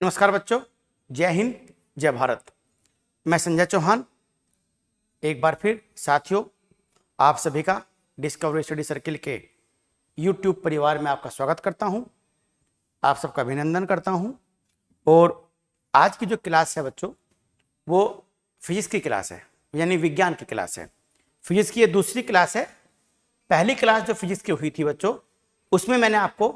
नमस्कार बच्चों, जय हिंद, जय भारत। मैं संजय चौहान एक बार फिर साथियों आप सभी का डिस्कवरी स्टडी सर्किल के YouTube परिवार में आपका स्वागत करता हूं, आप सबका अभिनंदन करता हूं। और आज की जो क्लास है बच्चों वो फिजिक्स की क्लास है, यानी विज्ञान की क्लास है। फिजिक्स की ये दूसरी क्लास है। पहली क्लास जो फिजिक्स की हुई थी बच्चों उसमें मैंने आपको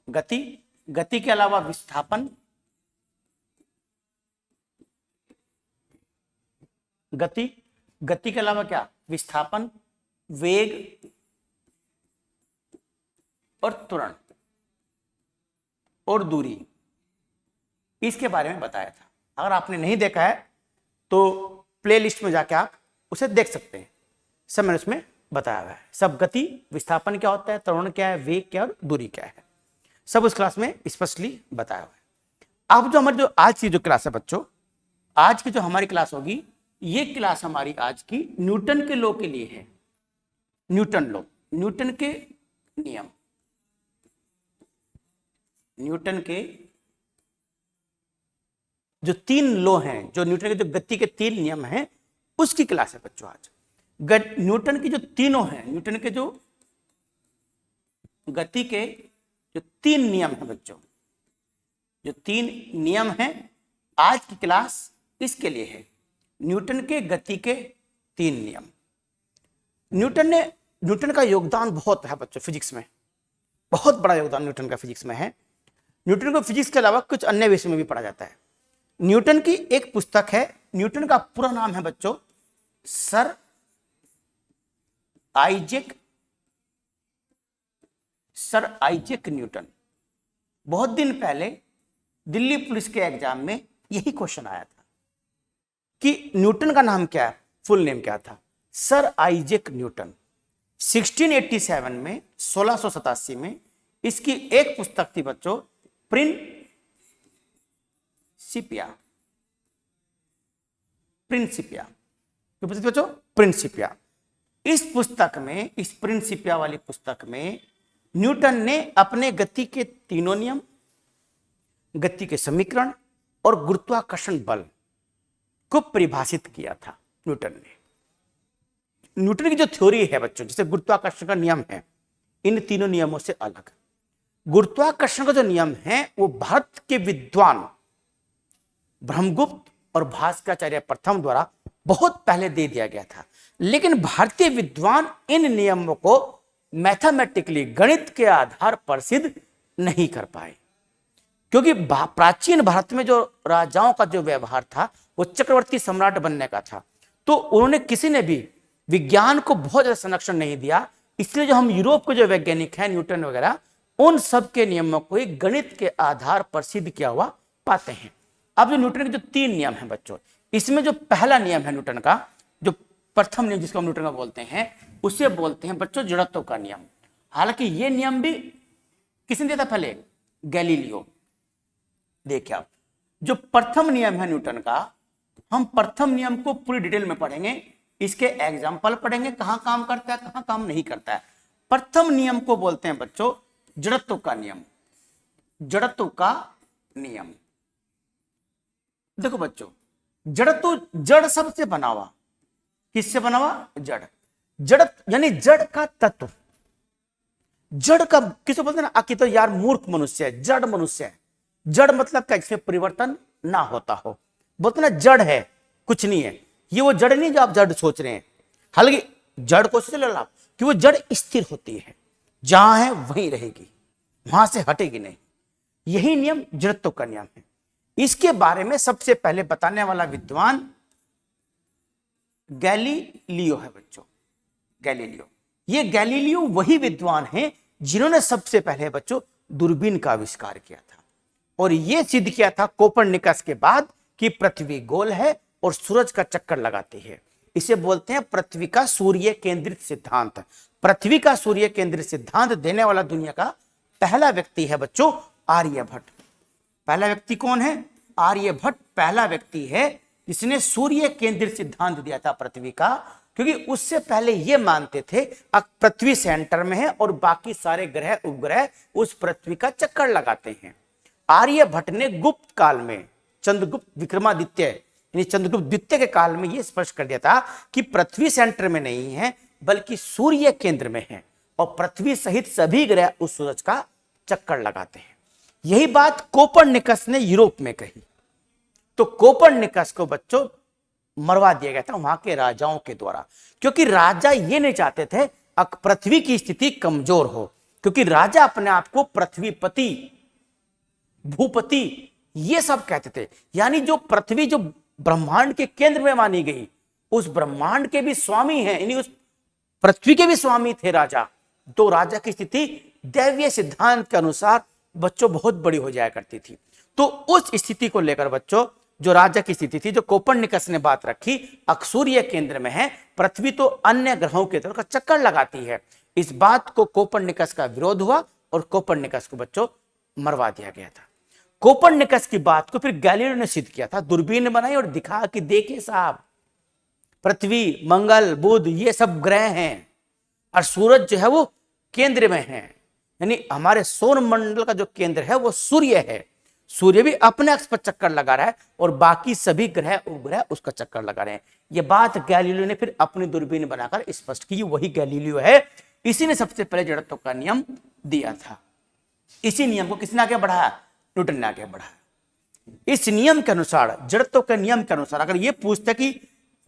गति के अलावा विस्थापन, गति के अलावा क्या, विस्थापन, वेग और त्वरण और दूरी, इसके बारे में बताया था। अगर आपने नहीं देखा है तो प्लेलिस्ट में जाके आप उसे देख सकते हैं। सब मैंने उसमें बताया हुआ है। सब गति, विस्थापन क्या होता है, त्वरण क्या है, वेग क्या और दूरी क्या है, सब उस क्लास में स्पष्टली बताया हुआ है। अब जो हमारी जो आज की जो क्लास है बच्चों, आज की जो हमारी क्लास होगी, ये क्लास हमारी आज की न्यूटन के लॉ के लिए है। न्यूटन लॉ, न्यूटन के नियम, न्यूटन के जो तीन लॉ हैं, जो न्यूटन के जो गति के तीन नियम हैं, उसकी क्लास है बच्चों आज। न्यूटन की जो तीनों हैं, न्यूटन के जो गति के जो तीन नियम है बच्चों, जो तीन नियम हैं, आज की क्लास इसके लिए है। न्यूटन के गति के तीन नियम। न्यूटन का योगदान बहुत है बच्चों फिजिक्स में, बहुत बड़ा योगदान न्यूटन का फिजिक्स में है। न्यूटन को फिजिक्स के अलावा कुछ अन्य विषय में भी पढ़ा जाता है। न्यूटन की एक पुस्तक है, न्यूटन का पूरा नाम है बच्चों सर आइजैक न्यूटन। बहुत दिन पहले दिल्ली पुलिस के एग्जाम में यही क्वेश्चन आया था कि न्यूटन का नाम क्या है, फुल नेम क्या था, सर आइजैक न्यूटन। 1687 में 1687 में इसकी एक पुस्तक थी बच्चों, प्रिंसिपिया। इस पुस्तक में, इस प्रिंसिपिया वाली पुस्तक में न्यूटन ने अपने गति के तीनों नियम, गति के समीकरण और गुरुत्वाकर्षण बल को परिभाषित किया था। न्यूटन की जो थ्योरी है बच्चों, जैसे गुरुत्वाकर्षण का नियम है, इन तीनों नियमों से अलग। गुरुत्वाकर्षण का जो नियम है वो भारत के विद्वान ब्रह्मगुप्त और भास्कराचार्य प्रथम द्वारा बहुत पहले दे दिया गया था, लेकिन भारतीय विद्वान इन नियमों को मैथमेटिकली, गणित के आधार पर सिद्ध नहीं कर पाए, क्योंकि प्राचीन भारत में जो राजाओं का जो व्यवहार था वो चक्रवर्ती सम्राट बनने का था, तो उन्होंने किसी ने भी विज्ञान को बहुत ज्यादा संरक्षण नहीं दिया। इसलिए जो हम यूरोप के जो वैज्ञानिक हैं, न्यूटन वगैरह, उन सब के नियमों को एक गणित के आधार पर सिद्ध किया हुआ पाते हैं। अब जो न्यूटन के जो तीन नियम हैं बच्चों, इसमें जो पहला नियम है न्यूटन का, जो प्रथम नियम जिसको हम न्यूटन का बोलते हैं, उसे बोलते हैं बच्चों जड़त्व का नियम। हालांकि ये नियम भी किसने दिया था पहले, गैलीलियो। देखिए आप, जो प्रथम नियम है न्यूटन का, हम प्रथम नियम को पूरी डिटेल में पढ़ेंगे, इसके एग्जाम्पल पढ़ेंगे, कहां काम करता है कहां काम नहीं करता है। प्रथम नियम को बोलते हैं बच्चों जड़त्व का नियम। जड़त्व का नियम देखो बच्चों, जड़त्व जड़ शब्द से बना हुआ, किससे बना हुआ, जड़ यानी जड़ का तत्व। जड़ का किसको बोलते हैं ना, आखिर तो यार मूर्ख मनुष्य है, जड़ मनुष्य है। जड़ मतलब क्या, जिसमें परिवर्तन ना होता हो, बोलते ना जड़ है, कुछ नहीं है। ये वो जड़ नहीं जो आप जड़ सोच रहे हैं। हालांकि जड़ को सोच लो आप कि वो जड़ स्थिर होती है, जहां है वहीं रहेगी, वहां से हटेगी नहीं। यही नियम जड़त्व का नियम है। इसके बारे में सबसे पहले बताने वाला विद्वान गैलीलियो है बच्चों, गैलीलियो। ये गैलीलियो वही विद्वान हैं जिन्होंने सबसे पहले बच्चों दूरबीन का आविष्कार किया था, और यह सिद्ध किया था कोपरनिकस के बाद कि पृथ्वी गोल है और सूरज का चक्कर लगाती है। इसे बोलते हैं पृथ्वी का सूर्य केंद्रित सिद्धांत। पृथ्वी का सूर्य केंद्रित सिद्धांत देने वाला दुनिया का पहला व्यक्ति है बच्चों आर्यभट्ट। पहला व्यक्ति कौन है, आर्यभट्ट पहला व्यक्ति है इसने सूर्य केंद्रित सिद्धांत दिया था पृथ्वी का, क्योंकि उससे पहले ये मानते थे पृथ्वी सेंटर में है और बाकी सारे ग्रह उपग्रह उस पृथ्वी का चक्कर लगाते हैं। आर्यभट्ट ने गुप्त काल में, चंद्रगुप्त विक्रमादित्य यानी चंद्रगुप्त द्वितीय के काल में यह स्पष्ट कर दिया था कि पृथ्वी सेंटर में नहीं है बल्कि सूर्य केंद्र में है और पृथ्वी सहित सभी ग्रह उस सूरज का चक्कर लगाते हैं। यही बात कोपरनिकस ने यूरोप में कही, तो कोपरनिकस को बच्चों मरवा दिया गया था वहां के राजाओं के द्वारा, क्योंकि राजा ये नहीं चाहते थे पृथ्वी की स्थिति कमजोर हो, क्योंकि राजा अपने आप को पृथ्वीपति, भूपति ये सब कहते थे। यानी जो पृथ्वी जो ब्रह्मांड के केंद्र में मानी गई, उस ब्रह्मांड के भी स्वामी हैं, यानी उस पृथ्वी के भी स्वामी थे राजा। तो राजा की स्थिति दैवीय सिद्धांत के अनुसार बच्चों बहुत बड़ी हो जाया करती थी। तो उस स्थिति को लेकर बच्चों जो राजा की स्थिति थी, जो कोपरनिकस ने बात रखी, सूर्य केंद्र में है, पृथ्वी तो अन्य ग्रहों के तरफ का चक्कर लगाती है। इस बात को कोपरनिकस का विरोध हुआ और कोपरनिकस को बच्चों मरवा दिया गया था। कोपरनिकस की बात को फिर गैलीलियो ने सिद्ध किया था, दूरबीन बनाई और दिखा कि देखिए साहब, पृथ्वी, मंगल, बुध ये सब ग्रह हैं और सूरज जो है वो केंद्र में है, यानी हमारे सौर मंडल का जो केंद्र है वो सूर्य है। सूर्य भी अपने अक्ष पर चक्कर लगा रहा है और बाकी सभी ग्रह उपग्रह उसका चक्कर लगा रहे हैं। यह बात गैलीलियो ने फिर अपनी दूरबीन बनाकर स्पष्ट की, वही गैलीलियो है, इसी ने सबसे पहले जड़त्व का नियम दिया था। इसी नियम को किसने आगे बढ़ाया? न्यूटन ने आगे बढ़ाया। इस नियम के अनुसार, जड़त्व के नियम के अनुसार अगर ये पूछते कि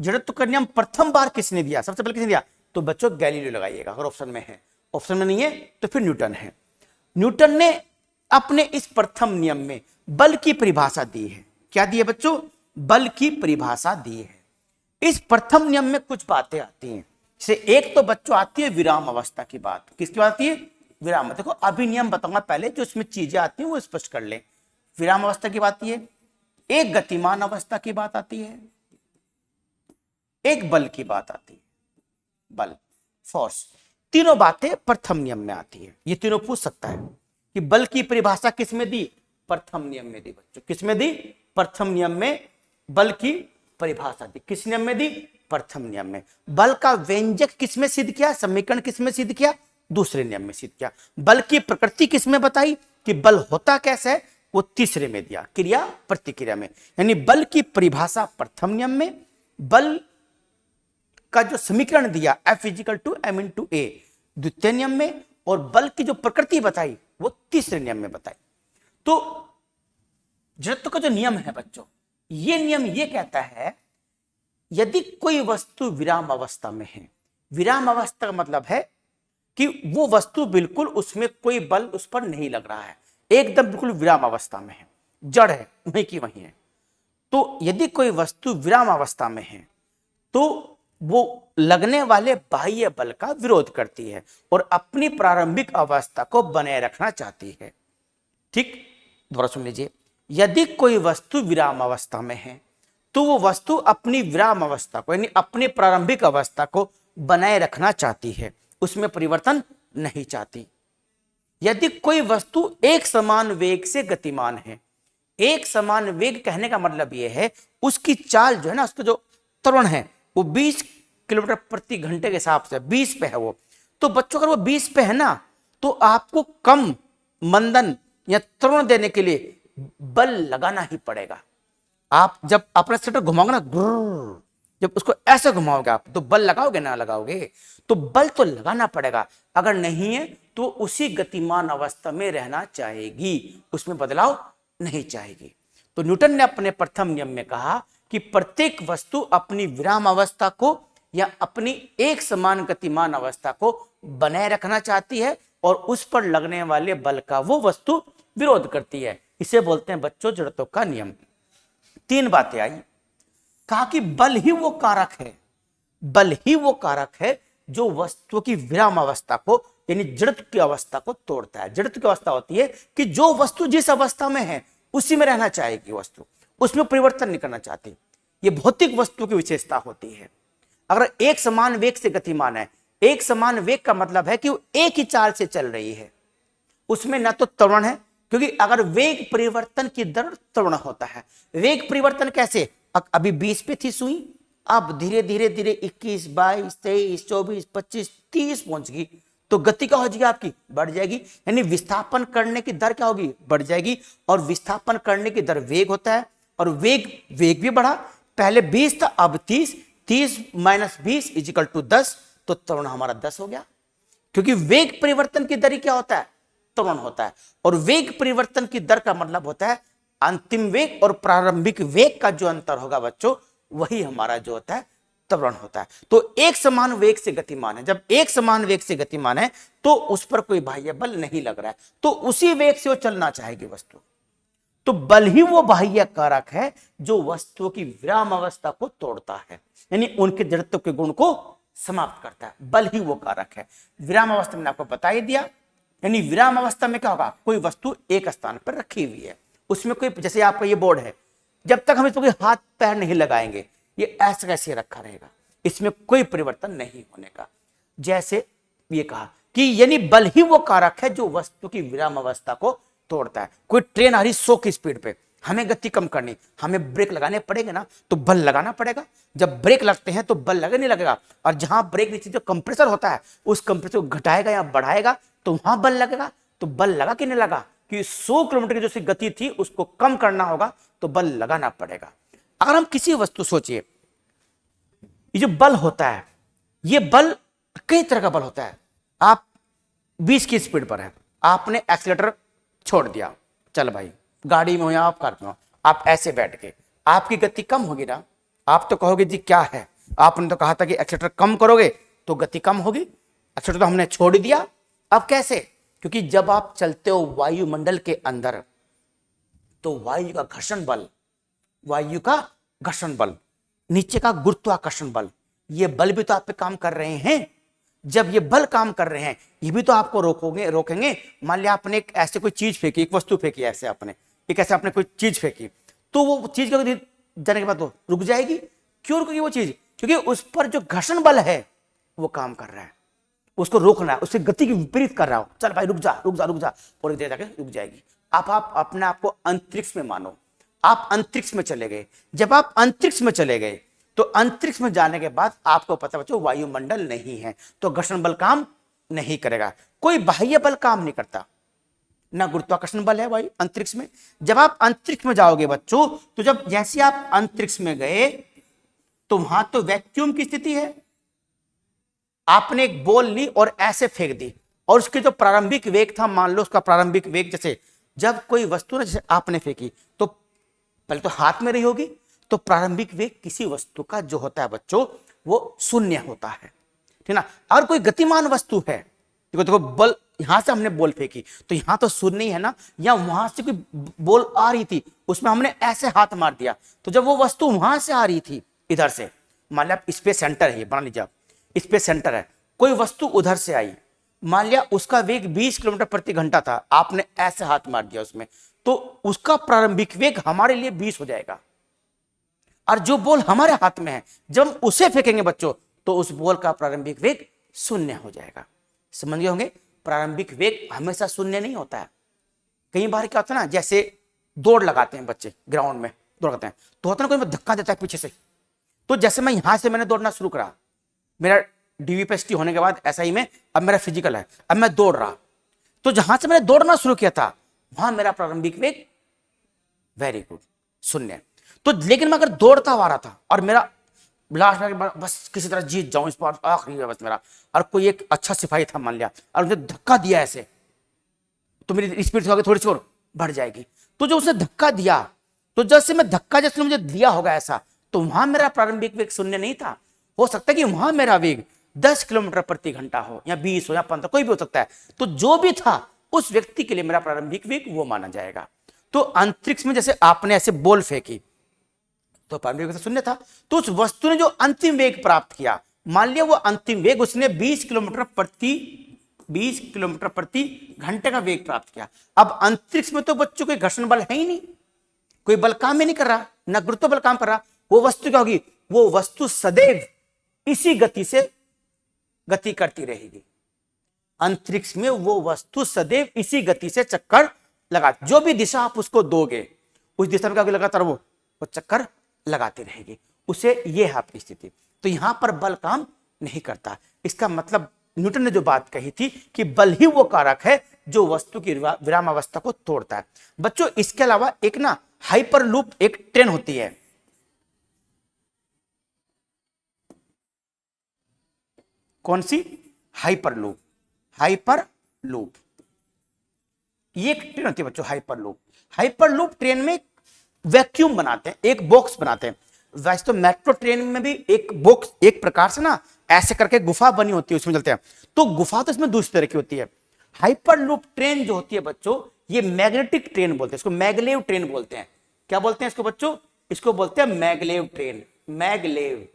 जड़त्व का नियम प्रथम बार किसने दिया, सबसे पहले किसने दिया, तो बच्चों गैलीलियो लगाइएगा अगर ऑप्शन में है। ऑप्शन में नहीं है तो फिर न्यूटन है। न्यूटन ने अपने इस प्रथम नियम में बल की परिभाषा दी है। क्या दी है बच्चों? बल की परिभाषा दी है। इस प्रथम नियम में कुछ बातें आती हैं, जैसे एक तो बच्चों आती है विराम अवस्था की बात। किसकी बात आती है? विराम। देखो अभी नियम बताऊंगा, पहले जो इसमें चीजें आती हैं वो स्पष्ट कर ले। विराम अवस्था की बात आती है, एक गतिमान अवस्था की बात आती है, एक बल की बात आती है, बल, फोर्स। तीनों बातें प्रथम नियम में आती है। ये तीनों पूछ सकता है कि बल की परिभाषा किसमें दी? प्रथम नियम में दी बच्चों। किसमें दी? प्रथम नियम में बल की परिभाषा दी। किस नियम में दी? प्रथम नियम में। बल का व्यंजक किसमें सिद्ध किया? समीकरण किसमें सिद्ध किया? दूसरे नियम में सिद्ध किया। बल की प्रकृति किसमें बताई कि बल होता कैसे है? वो तीसरे में दिया, क्रिया प्रतिक्रिया में। यानी बल की परिभाषा प्रथम नियम में, बल का जो समीकरण दिया F = m/a द्वितीय नियम में, और बल की जो प्रकृति बताई वो तीसरे नियम में बताई। तो जड़त्व का जो नियम है बच्चों, ये नियम ये कहता है यदि कोई वस्तु विराम अवस्था में है, विराम अवस्था का मतलब है कि वो वस्तु बिल्कुल उसमें कोई बल उस पर नहीं लग रहा है, एकदम बिल्कुल विराम अवस्था में है, जड़ है वहीं की वहीं है। तो यदि कोई वस्तु विराम अवस्था में है तो वो लगने वाले बाह्य बल का विरोध करती है और अपनी प्रारंभिक अवस्था को बनाए रखना चाहती है। ठीक, दोबारा सुन लीजिए। यदि कोई वस्तु विराम अवस्था में है तो वो वस्तु अपनी विराम अवस्था को, यानी अपनी प्रारंभिक अवस्था को बनाए रखना चाहती है, उसमें परिवर्तन नहीं चाहती। यदि कोई वस्तु एक समान वेग से गतिमान है, एक समान वेग कहने का मतलब यह है उसकी चाल जो है ना, उसका जो त्वरण है वो 20 किलोमीटर प्रति घंटे के हिसाब से 20 पे है वो। तो बच्चों अगर वो 20 पे है ना, तो आपको कम मंदन या त्वरण देने के लिए बल लगाना ही पड़ेगा। आप जब अपना स्टेटर घुमाओगे ना, जब उसको ऐसे घुमाओगे आप, तो बल लगाओगे ना लगाओगे? तो बल तो लगाना पड़ेगा, अगर नहीं है तो उसी गतिमान अवस्था में रहना चाहेगी, उसमें बदलाव नहीं चाहेगी। तो न्यूटन ने अपने प्रथम नियम में कहा कि प्रत्येक वस्तु अपनी विराम अवस्था को या अपनी एक समान गतिमान अवस्था को बनाए रखना चाहती है और उस पर लगने वाले बल का वो वस्तु विरोध करती है। इसे बोलते हैं बच्चों जड़त्व का नियम। तीन बातें आई। कहा कि बल ही वो कारक है, बल ही वो कारक है जो वस्तु की विराम अवस्था को, यानी जड़त्व की अवस्था को तोड़ता है। जड़त्व की अवस्था होती है कि जो वस्तु जिस अवस्था में है उसी में रहना चाहेगी वस्तु, उसमें परिवर्तन नहीं करना चाहती। ये भौतिक वस्तु की विशेषता होती है। अगर एक समान वेग से गतिमान है, एक समान वेग का मतलब है कि वो एक ही चाल से चल रही है, उसमें ना तो त्वरण है, क्योंकि अगर वेग परिवर्तन की दर त्वरण होता है। वेग परिवर्तन कैसे? अभी 20 पे थी सुई, अब धीरे धीरे धीरे 21, 22, 23, 24, 25, 30 पहुंच गई, तो गति क्या हो जाएगी आपकी, बढ़ जाएगी। यानी विस्थापन करने की दर क्या होगी, बढ़ जाएगी। और विस्थापन करने की दर वेग होता है, और वेग भी बढ़ा, पहले 20 था अब 30, 30 - 20 = 10, तो त्वरण हमारा 10 हो गया। क्योंकि वेग परिवर्तन की दर क्या होता है, त्वरण होता है। और वेग परिवर्तन की दर का मतलब होता है अंतिम वेग और प्रारंभिक वेग का जो अंतर होगा बच्चों, वही हमारा जो होता है त्वरण होता है। तो एक समान वेग से गतिमान है, जब एक समान वेग से गतिमान है तो उस पर कोई बाह्य बल नहीं लग रहा है, तो उसी वेग से वो चलना चाहेगी वस्तु। तो बल ही वो बाह्य कारक है जो वस्तुओं की विराम अवस्था को तोड़ता है, यानी उनके जड़त्व के गुण को समाप्त करता है। बल ही वो कारक है। विराम अवस्था में आपको बता ही दिया, यानी विराम अवस्था में क्या होगा, कोई वस्तु एक स्थान पर रखी हुई है, उसमें कोई, जैसे आपका ये बोर्ड है, जब तक हम इसमें कोई हाथ पैर नहीं लगाएंगे ये ऐसे कैसे रखा रहेगा, इसमें कोई परिवर्तन नहीं होने का। जैसे ये कहा कि यानी बल ही वो कारक है जो वस्तु की विराम अवस्था को तोड़ता है। कोई ट्रेन आ रही 100 की स्पीड पे, हमें गति कम करनी, हमें ब्रेक लगाने पड़ेंगे ना, तो बल लगाना पड़ेगा। जब ब्रेक लगते हैं तो बल लगे नहीं लगेगा, और जहां ब्रेक नीचे जो कंप्रेसर होता है उस कंप्रेसर को घटाएगा या बढ़ाएगा तो वहां बल लगेगा। तो बल लगा कि नहीं लगा, कि 100 किलोमीटर की जो गति थी उसको कम करना होगा तो बल लगाना पड़ेगा। अगर हम किसी वस्तु, सोचिए ये जो बल होता है, ये बल कई तरह का बल होता है। आप 20 की स्पीड पर है, आपने एक्सीलेटर छोड़ दिया, चल भाई गाड़ी में हो या आप कार में हो, आप ऐसे बैठ के, आपकी गति कम होगी ना। आप तो कहोगे जी क्या है, आपने तो कहा था कि एक्सीलेटर कम करोगे तो गति कम होगी, एक्सीलेटर तो हमने छोड़ दिया। अब कैसे, क्योंकि जब आप चलते हो वायुमंडल के अंदर तो वायु का घर्षण बल, नीचे का गुरुत्वाकर्षण बल, ये बल भी तो आप पे काम कर रहे हैं। जब ये बल काम कर रहे हैं ये भी तो आपको रोकेंगे। मान लिया आपने एक ऐसे कोई चीज फेंकी, एक वस्तु फेंकी, ऐसे आपने कोई चीज फेंकी, तो वो चीज जाने के बाद तो रुक जाएगी। क्यों रुकेगी वो चीज, क्योंकि उस पर जो घर्षण बल है वो काम कर रहा है, उसको रोकना है, उससे गति के विपरीत कर रहा हो, चल भाई रुक जा, और देर जाके रुक जाएगी। आप अपने आप को अंतरिक्ष में मानो, आप अंतरिक्ष में चले गए। जब आप अंतरिक्ष में चले गए तो अंतरिक्ष में जाने के बाद आपको पता बच्चों वायुमंडल नहीं है, तो घर्षण बल काम नहीं करेगा, कोई बाह्य बल काम नहीं करता, ना गुरुत्वाकर्षण बल है वायु अंतरिक्ष में। जब आप अंतरिक्ष में जाओगे बच्चों, तो जब जैसे आप अंतरिक्ष में गए तो वहां तो वैक्यूम की स्थिति है। आपने एक बॉल ली और ऐसे फेंक दी, और उसके जो प्रारंभिक वेग था, मान लो उसका प्रारंभिक वेग, जैसे जब कोई वस्तु ना जैसे आपने फेंकी तो पहले तो हाथ में रही होगी, तो प्रारंभिक वेग किसी वस्तु का जो होता है बच्चों वो 0 होता है, ठीक ना। और कोई गतिमान वस्तु है, देखो बल, यहां से हमने बॉल फेंकी तो यहां तो 0 ही है ना, या वहां से कोई बॉल आ रही थी उसमें हमने ऐसे हाथ मार दिया, तो जब वो वस्तु वहां से आ रही थी इधर से, मान लिया स्पेस सेंटर है, बना लीजिए आप स्पेस सेंटर है, कोई वस्तु उधर से आई, मान लिया उसका वेग 20 किलोमीटर प्रति घंटा था, आपने ऐसे हाथ मार दिया उसमें, तो उसका प्रारंभिक वेग हमारे लिए 20 हो जाएगा। और जो बॉल हमारे हाथ में है जब हम उसे फेंकेंगे बच्चों तो उस बॉल का प्रारंभिक वेग 0 हो जाएगा। समझ गए होंगे, प्रारंभिक वेग हमेशा 0 नहीं होता है। कई बार क्या होता है ना, जैसे दौड़ लगाते हैं बच्चे ग्राउंड में, दौड़ लगाते हैं तो होता है ना कोई धक्का देता है पीछे से, तो जैसे मैं यहां से मैंने दौड़ना शुरू करा, मेरा डीवीपीएसटी होने के बाद एसआई में अब मेरा फिजिकल है, अब मैं दौड़ रहा, तो जहां से मैंने दौड़ना शुरू किया था वहां मेरा प्रारंभिक वेग वेरी गुड 0। तो लेकिन मैं अगर दौड़ता हुआ रहा था और मेरा लास्ट में बस किसी तरह जीत जाऊं, इस बार आखिरी है बस मेरा, और कोई एक अच्छा सिपाही था मान लिया और मुझे धक्का दिया ऐसे, तो मेरी स्पीड थोड़ी सी और बढ़ जाएगी। तो जो उसने धक्का दिया, तो जैसे मैं धक्का जैसे मुझे दिया होगा ऐसा, तो वहां मेरा प्रारंभिक वेग 0 नहीं था, हो सकता है कि वहां मेरा वेग 10 किलोमीटर प्रति घंटा हो या 20 हो या 15, कोई भी हो सकता है। तो जो भी था उस व्यक्ति के लिए मेरा प्रारंभिक वेग वो माना जाएगा। तो अंतरिक्ष में जैसे आपने ऐसे बॉल फेंकी तो प्रारंभिक वेग 0 था, तो उस वस्तु ने जो अंतिम वेग प्राप्त किया, मान लिया वो अंतिम वेग उसने 20 किलोमीटर प्रति घंटे का वेग प्राप्त किया। अब अंतरिक्ष में तो बच्चों कोई घर्षण बल है ही नहीं, कोई बल काम ही नहीं कर रहा, ना गुरुत्व बल काम कर रहा, वो वस्तु क्या होगी, वो वस्तु सदैव इसी गति से गति करती रहेगी। अंतरिक्ष में वो वस्तु सदैव इसी गति से चक्कर लगा, जो भी दिशा आप उसको दोगे उस दिशा में क्या लगातार वो चक्कर लगाती रहेगी, उसे ये है आपकी स्थिति। तो यहां पर बल काम नहीं करता। इसका मतलब न्यूटन ने जो बात कही थी कि बल ही वो कारक है जो वस्तु की विरामावस्था को तोड़ता है। बच्चों इसके अलावा एक ना हाइपरलूप एक ट्रेन होती है। कौन सी? हाइपरलूप। हाइपरलूप ये एक ट्रेन होती है बच्चों, हाइपरलूप। हाइपरलूप ट्रेन में वैक्यूम बनाते हैं, एक बॉक्स बनाते हैं। वैसे तो मेट्रो ट्रेन में भी एक बॉक्स एक प्रकार से ना ऐसे करके गुफा बनी होती है, उसमें चलते हैं। तो गुफा तो इसमें दूसरी तरह की होती है। हाइपरलूप ट्रेन जो होती है बच्चों, ये मैग्नेटिक ट्रेन बोलते हैं इसको, मैगलेव ट्रेन बोलते हैं। क्या बोलते हैं इसको बच्चों? इसको बोलते हैं मैगलेव ट्रेन। मैगलेव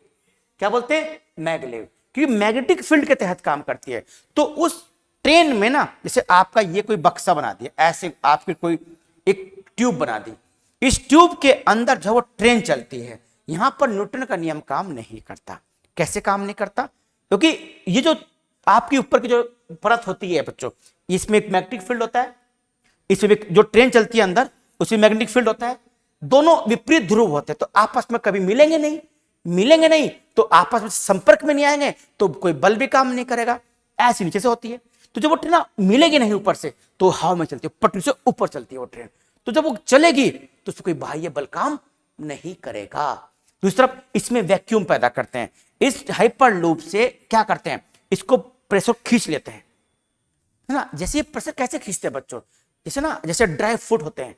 क्या बोलते हैं? मैगलेव, क्योंकि मैग्नेटिक फील्ड के तहत काम करती है। तो उस ट्रेन में ना जैसे आपका ये कोई बक्सा बना दिया, ऐसे आपकी कोई एक ट्यूब बना दी, इस ट्यूब के अंदर जब वो ट्रेन चलती है, यहां पर न्यूटन का नियम काम नहीं करता। कैसे काम नहीं करता? क्योंकि ये जो आपकी ऊपर की जो परत होती है बच्चों, इसमें एक मैग्नेटिक फील्ड होता है, इसमें जो ट्रेन चलती है अंदर उसमें मैग्नेटिक फील्ड होता है। दोनों विपरीत ध्रुव होते हैं, तो आपस में कभी मिलेंगे नहीं। मिलेंगे नहीं तो आपस में संपर्क में नहीं आएंगे, तो कोई बल भी काम नहीं करेगा। ऐसी नीचे से होती है। तो जब वो ट्रेन मिलेगी नहीं ऊपर से, तो हवा में चलती है, पटरी से ऊपर चलती है वो ट्रेन। तो जब वो चलेगी तो उसमें कोई बाह्य बल काम नहीं करेगा। दूसरी तरफ इसमें वैक्यूम पैदा करते हैं। इस हाइपरलूप से क्या करते हैं? इसको प्रेशर खींच लेते हैं, है ना। जैसे ये प्रेशर कैसे खींचते हैं बच्चों? जैसे ना जैसे ड्राई फ्रूट होते हैं,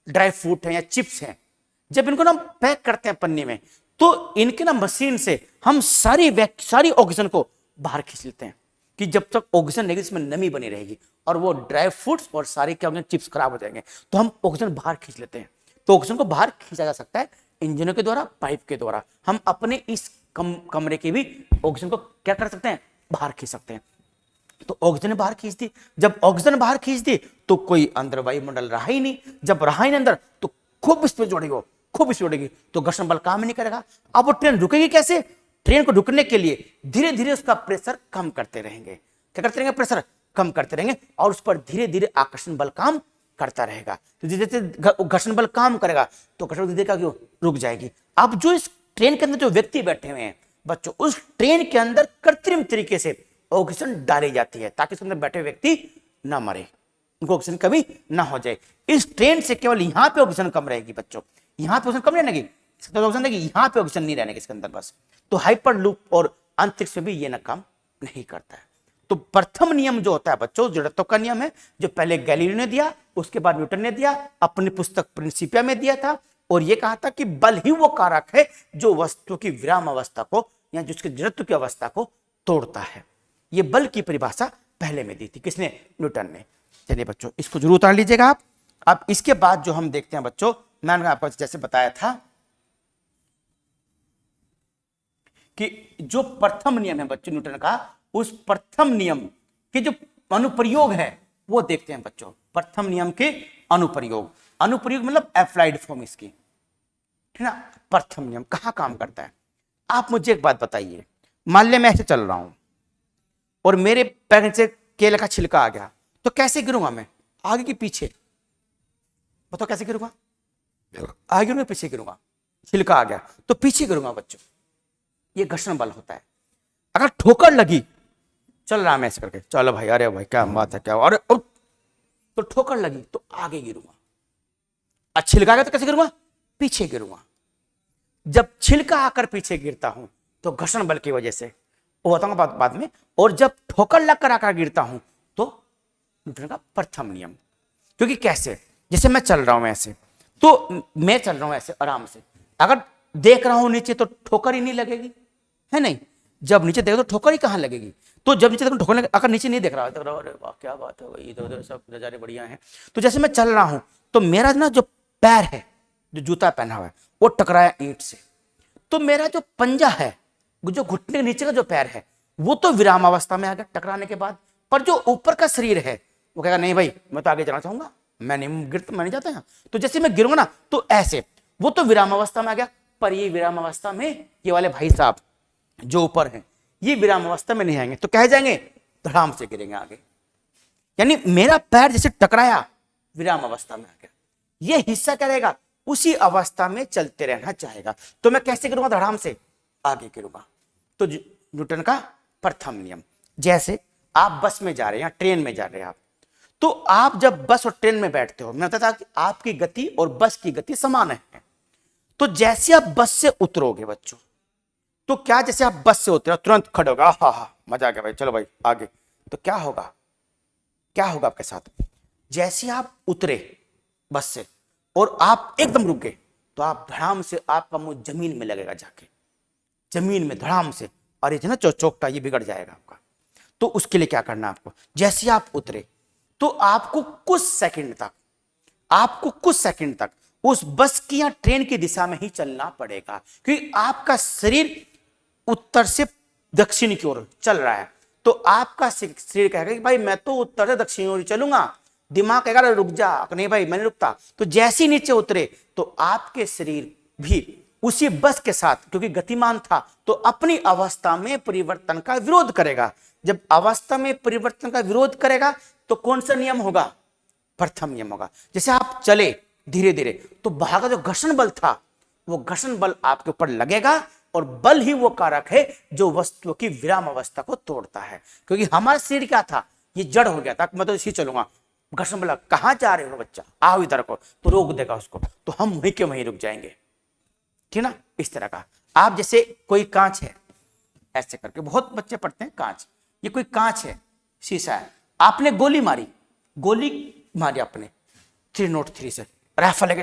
ड्राई फ्रूट है या चिप्स हैं, जब इनको ना पैक करते हैं पन्नी में, तो इनके ना मशीन से हम सारी ऑक्सीजन को बाहर खींच लेते हैं, कि जब तक ऑक्सीजन रहेगी इसमें नमी बनी रहेगी, और वो ड्राई फ्रूट्स और सारे क्या होंगे, चिप्स खराब हो जाएंगे। तो हम ऑक्सीजन बाहर खींच लेते हैं। तो ऑक्सीजन को बाहर खींचा जा सकता है इंजनों के द्वारा, पाइप के द्वारा। हम अपने इस कमरे के भी ऑक्सीजन को क्या कर सकते हैं? बाहर खींच सकते हैं। तो ऑक्सीजन बाहर खींच दी। जब ऑक्सीजन बाहर खींच दी तो कोई अंदर वायुमंडल रहा ही नहीं। जब रहा ही नहीं अंदर, तो खूब स्पीड जोड़ेगी, खूब स्पीड जोड़ेगी, तो घर्षण बल काम नहीं करेगा। अब वो ट्रेन रुकेगी कैसे? ट्रेन को रुकने के लिए धीरे धीरे उसका प्रेशर कम करते रहेंगे। क्या करते रहेंगे? प्रेशर कम करते रहेंगे, और उस पर धीरे धीरे आकर्षण बल काम करता रहेगा। तो जैसे घर्षण बल काम करेगा तो घर्षण धीरे क्या रुक जाएगी। अब जो इस ट्रेन के अंदर जो व्यक्ति बैठे हुए हैं बच्चों, उस ट्रेन के अंदर कृत्रिम तरीके से ऑक्सीजन डाली जाती है, ताकि उसके अंदर बैठे व्यक्ति ना मरे, उनको ऑक्सीजन कभी ना हो जाए। इस ट्रेन से केवल यहां पे ऑक्सीजन कम रहेगी बच्चों, यहां पे ऑक्सीजन कम रहने की, ऑक्सीजन रहेगी, यहां पे ऑक्सीजन नहीं रहने की इसके अंदर बस। तो हाइपरलूप और अंतरिक्ष में भी ये ना काम नहीं करता है। तो प्रथम नियम जो होता है बच्चों, जड़त्व का नियम है, जो पहले गैलीलियो ने दिया, उसके बाद न्यूटन ने दिया, अपनी पुस्तक प्रिंसिपिया में दिया था, और ये कहा था कि बल ही वो कारक है जो वस्तु की विराम अवस्था को या जिसके जड़त्व की अवस्था को तोड़ता है। ये बल की परिभाषा पहले में दी थी, किसने? न्यूटन ने। चलिए बच्चों इसको जरूर उतार लीजिएगा आप। अब इसके बाद जो हम देखते हैं बच्चों, मैंने आपको जैसे बताया था कि जो प्रथम नियम है बच्चों न्यूटन का, उस प्रथम नियम के जो अनुप्रयोग है वो देखते हैं बच्चों। प्रथम नियम के अनुप्रयोग, अनुप्रयोग मतलब अप्लाइड फॉर्म इसकी, ठीक ना। प्रथम नियम कहां काम करता है? आप मुझे एक बात बताइए, मान लिया मैं ऐसे चल रहा हूं और मेरे पैर से केले का छिलका आ गया, तो कैसे गिरूंगा मैं? आगे कि पीछे? बताओ कैसे गिरूंगा? आगे गिरूंगा पीछे गिरूंगा? छिलका आ गया तो पीछे गिरूंगा बच्चों। ये घर्षण बल होता है। अगर ठोकर लगी, चल रहा मैं ऐसे करके, चलो भाई, अरे भाई क्या बात है, क्या, अरे तो ठोकर लगी तो आगे गिरूंगा। अच्छा छिलका आ गया तो कैसे गिरूंगा? पीछे गिरूंगा। जब छिलका आकर पीछे गिरता हूं तो घर्षण बल की वजह से, वो बताऊंगा बाद में। और जब ठोकर लगकर आकर गिरता हूं तो न्यूटन का प्रथम नियम। क्योंकि कैसे? जैसे मैं चल रहा हूं ऐसे, तो मैं चल रहा हूं ऐसे आराम से, अगर देख रहा हूं नीचे तो ठोकर ही नहीं लगेगी, है नहीं। जब नीचे देखो तो ठोकर ही कहां लगेगी? तो जब नीचे देखो ठोकर लगे, अगर नीचे नहीं देख रहा तो अरे वाह क्या बात है, इधर उधर सब नजारे बढ़िया हैं। तो जैसे मैं चल रहा हूं तो मेरा ना जो पैर है, जो जूता पहना हुआ है, वो टकराया ईंट से, तो मेरा जो पंजा है, जो घुटने के नीचे का जो पैर है, वो तो विराम अवस्था में आ गया टकराने के बाद। पर जो ऊपर का शरीर है वो कहेगा नहीं भाई मैं तो आगे जाना चाहूंगा, मैं नहीं जाता यहाँ। तो जैसे मैं गिरूंगा ना तो ऐसे, वो तो विराम अवस्था में आ गया। पर ये विराम अवस्था में ये वाले भाई साहब जो ऊपर हैं, ये विराम अवस्था में नहीं आएंगे, तो कह जाएंगे धड़ाम से गिरेंगे आगे। यानी मेरा पैर जैसे टकराया, विराम अवस्था में आ गया, ये हिस्सा क्या रहेगा? उसी अवस्था में चलते रहना चाहेगा। तो मैं कैसे करूंगा? धड़ाम से आगे गिरूंगा। तो न्यूटन का प्रथम नियम, जैसे आप बस में जा रहे हैं या ट्रेन में जा रहे हैं आप, तो आप जब बस और ट्रेन में बैठते हो, मैं बताता कि आपकी गति और बस की गति समान है। तो जैसे आप बस से उतरोगे बच्चों, तो क्या जैसे आप बस से उतरे तुरंत खड़े होगा, हा हा मजा आ गया भाई, चलो भाई आगे, तो क्या होगा? क्या होगा आपके साथ? जैसे आप उतरे बस से और आप एकदम रुक गए, तो आप धड़ाम से आपका मुंह जमीन में लगेगा, जाके जमीन में धड़ाम से, और ये ना चौचोकटा ये बिगड़ जाएगा आपका। तो उसके लिए क्या करना है आपको? जैसे आप उतरे तो आपको कुछ सेकंड तक उस बस की या ट्रेन की दिशा में ही चलना पड़ेगा, क्योंकि आपका शरीर उत्तर से दक्षिण की ओर चल रहा है। तो आपका शरीर कहेगा कि भाई मैं तो उत्तर से दक्षिण ओर चलूंगा, दिमाग कहेगा रुक जा, नहीं भाई मैं नहीं रुकता। तो जैसे ही नीचे उतरे तो आपके शरीर भी उसी बस के साथ, क्योंकि गतिमान था, तो अपनी अवस्था में परिवर्तन का विरोध करेगा। जब अवस्था में परिवर्तन का विरोध करेगा तो कौन सा नियम होगा? प्रथम नियम होगा। जैसे आप चले धीरे धीरे, तो बाहर का जो घर्षण बल था, वो घर्षण बल आपके ऊपर लगेगा, और बल ही वो कारक है जो वस्तुओं की विराम अवस्था को तोड़ता है। क्योंकि हमारा शरीर क्या था? ये जड़ हो गया था, मैं तो इसी चलूंगा, घर्षण बल, कहां जा रहे हो बच्चा, आओ इधर को, तो रोक देगा उसको, तो हम वहीं के वहीं रुक जाएंगे, ठीक ना? इस तरह का। आप जैसे कोई कांच है, ऐसे करके बहुत बच्चे पढ़ते हैं कांच, ये कोई कांच है, शीशा है, आपने गोली मारी आपने 303 से राइफल लेके,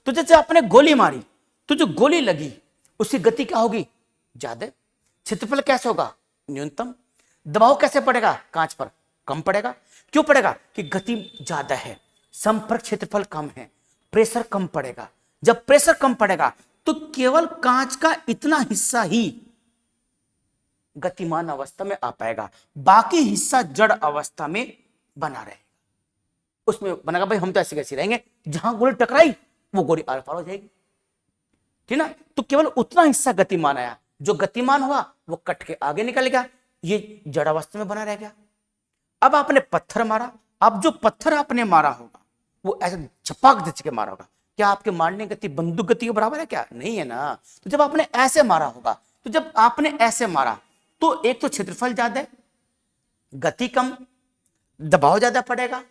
तो जैसे आपने गोली मारी, तो जो गोली लगी उसकी गति क्या होगी? ज्यादा। क्षेत्रफल कैसे होगा? न्यूनतम। दबाव कैसे पड़ेगा? कांच पर कम पड़ेगा। क्यों पड़ेगा? कि गति ज्यादा है, संपर्क क्षेत्रफल कम है, प्रेशर कम पड़ेगा। जब प्रेशर कम पड़ेगा तो केवल कांच का इतना हिस्सा ही गतिमान अवस्था में आ पाएगा, बाकी हिस्सा जड़ अवस्था में बना रहेगा। उसमें बनेगा भाई हम तो ऐसे कैसे रहेंगे, जहां गोली टकराई वो गोली आर पार हो जाएगी, ठीक ना? तो केवल उतना हिस्सा गतिमान आया, जो गतिमान हुआ वो कट के आगे निकल गया, ये जड़ अवस्था में बना रह गया। अब आपने पत्थर मारा, अब जो पत्थर आपने मारा होगा वो ऐसे छपाक दे के मारा होगा, क्या आपके मारने की गति बंदूक गति के बराबर है क्या? नहीं है ना। तो जब आपने ऐसे मारा होगा, तो जब आपने ऐसे मारा तो एक तो क्षेत्रफल ज्यादा है, गति कम, दबाव ज्यादा पड़ेगा,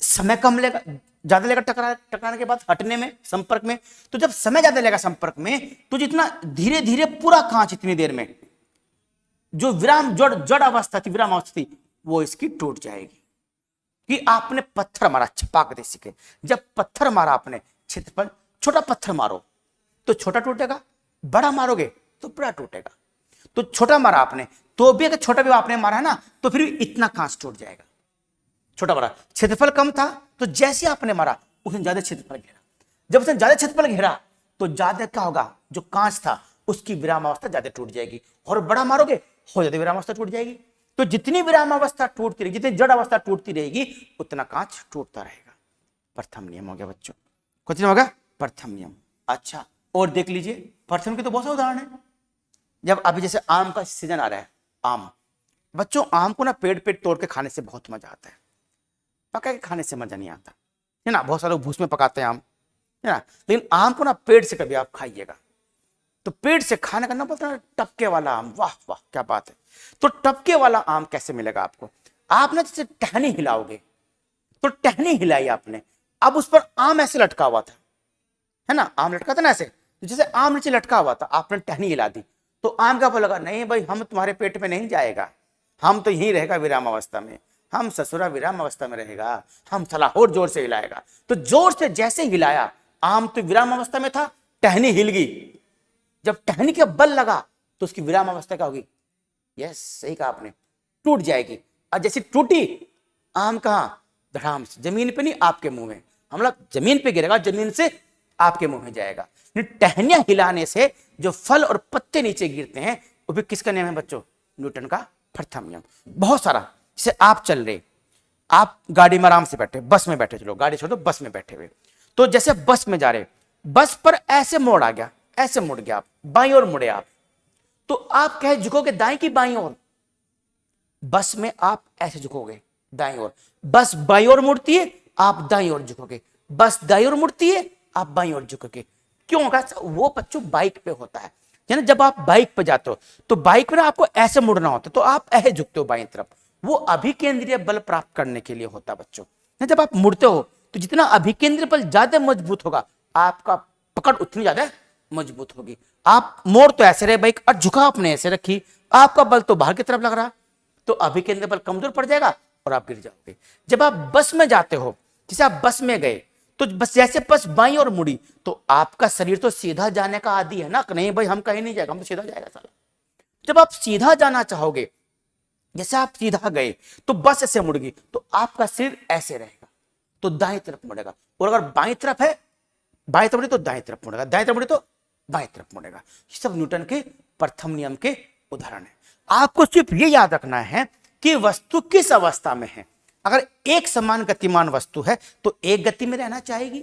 समय कम लेगा, ज्यादा लेगा टकराने के बाद हटने में, संपर्क में। तो जब समय ज्यादा लेगा संपर्क में, तो जितना धीरे धीरे पूरा कांच इतनी देर में जो विराम जड़ अवस्था थी, विराम अवस्था थी, वो इसकी टूट जाएगी। कि आपने पत्थर मारा छपाक दे सके, जब पत्थर मारा आपने, क्षेत्रफल, छोटा पत्थर मारो तो छोटा टूटेगा, बड़ा मारोगे तो बड़ा टूटेगा। तो छोटा मारा आपने, तो भी अगर छोटा भी आपने मारा है ना, तो फिर भी इतना कांच टूट जाएगा, छोटा बड़ा। क्षेत्रफल कम था तो जैसे आपने मारा उसने ज्यादा क्षेत्रफल घेरा, जब उसने ज्यादा क्षेत्रफल घेरा तो ज्यादा क्या होगा, जो कांच था उसकी विराम अवस्था ज्यादा टूट जाएगी, और बड़ा मारोगे हो ज्यादा विराम अवस्था टूट जाएगी। तो जितनी विराम अवस्था टूटती रहेगी, जितनी जड़ अवस्था टूटती रहेगी, उतना कांच टूटता रहेगा। प्रथम नियम हो गया बच्चों, कुछ नहीं होगा, प्रथम नियम। अच्छा, और देख लीजिए प्रथम के तो बहुत से उदाहरण है। जब अभी जैसे आम का सीजन आ रहा है, आम बच्चों, आम को ना पेड़ पे तोड़ के खाने से बहुत मजा आता है, पका के खाने से मजा नहीं आता है ना। बहुत सारे लोग भूस में पकाते हैं आम, है ना, लेकिन आम को ना पेड़ से कभी आप खाइएगा, तो पेड़ से खाने का ना बोलते हैं टपके वाला आम, वाह वाह क्या बात है। तो टपके वाला आम कैसे मिलेगा आपको? आप ना जैसे टहनी हिलाओगे, तो टहनी हिलाई आपने, अब उस पर आम ऐसे लटका हुआ था, है ना, आम लटका था ना ऐसे, तो जैसे आम नीचे लटका हुआ था, आपने टहनी हिला दी, तो आम का बोला नहीं भाई हम तुम्हारे पेट में नहीं जाएगा, हम तो यहीं रहेगा विराम अवस्था में, हम ससुरा विराम अवस्था में रहेगा, हम साला और जोर से हिलाएगा। तो जोर से जैसे हिलाया, आम तो विराम अवस्था में था, टहनी हिल गई, जब टहनी के बल लगा तो उसकी विराम अवस्था क्या होगी? यस, सही कहा आपने, टूट जाएगी। और जैसे टूटी, आम कहां? धड़ाम से, जमीन पे नहीं आपके मुंह में, हमला जमीन पे गिरेगा, जमीन से आपके मुंह में जाएगा। टहनियां हिलाने से जो फल और पत्ते नीचे गिरते हैं, वो भी किसका नियम है बच्चों? न्यूटन का प्रथम नियम। बहुत सारा, जैसे आप चल रहे, आप गाड़ी में आराम से बैठे, बस में बैठे, चलो गाड़ी छोड़ो, बस में बैठे हुए, तो जैसे बस में जा रहे, बस पर ऐसे मोड़ आ गया, ऐसे मुड़ गया, आप बाईं ओर मुड़े आप, तो आप कहे झुकोगे दाएं की बाईं ओर? बस में आप ऐसे झुकोगे दाईं ओर, बस बाईं ओर मुड़ती है, आप दाईं ओर झुकोगे, बस दाईं ओर मुड़ती है, आप बाईं ओर झुकोगे। क्यों होगा? वो बच्चों बाइक पे होता है ना, जब आप बाइक पे जाते हो तो बाइक पे ना आपको ऐसे मुड़ना होता है, तो आप ऐसे झुकते हो बाईं तरफ। वो अभिकेंद्रीय बल प्राप्त करने के लिए होता है बच्चों। जब आप मुड़ते हो तो जितना अभिकेंद्रीय बल ज्यादा मजबूत होगा, आपका पकड़ उतनी ज्यादा मजबूत होगी। आप मोड़ तो ऐसे रहे बाइक, और झुकाव आपने ऐसे रखी, आपका बल तो बाहर की तरफ लग रहा, तो अभिकेंद्रीय बल कमजोर पड़ जाएगा और आप गिर जाओगे। जब आप बस में जाते हो, जैसे आप बस में गए तो बस जैसे बस बाईं और मुड़ी, तो आपका शरीर तो सीधा जाने का आदी है ना, नहीं भाई हम कहीं नहीं जाएगा, हम तो सीधा जाएगा साला। जब आप सीधा जाना चाहोगे, जैसे आप सीधा गए तो बस ऐसे मुड़गी, तो आपका शरीर ऐसे रहेगा, तो दाएं तरफ मुड़ेगा। और अगर बाएं तरफ है, बाएं तरफ मुड़े तो दाएं तरफ मुड़ेगा, दाएं तरफ मुड़े तो बाएं तरफ मुड़ेगा। ये सब न्यूटन के प्रथम नियम के उदाहरण है। आपको सिर्फ ये याद रखना है कि वस्तु किस अवस्था में है। अगर एक समान गतिमान वस्तु है तो एक गति में रहना चाहेगी,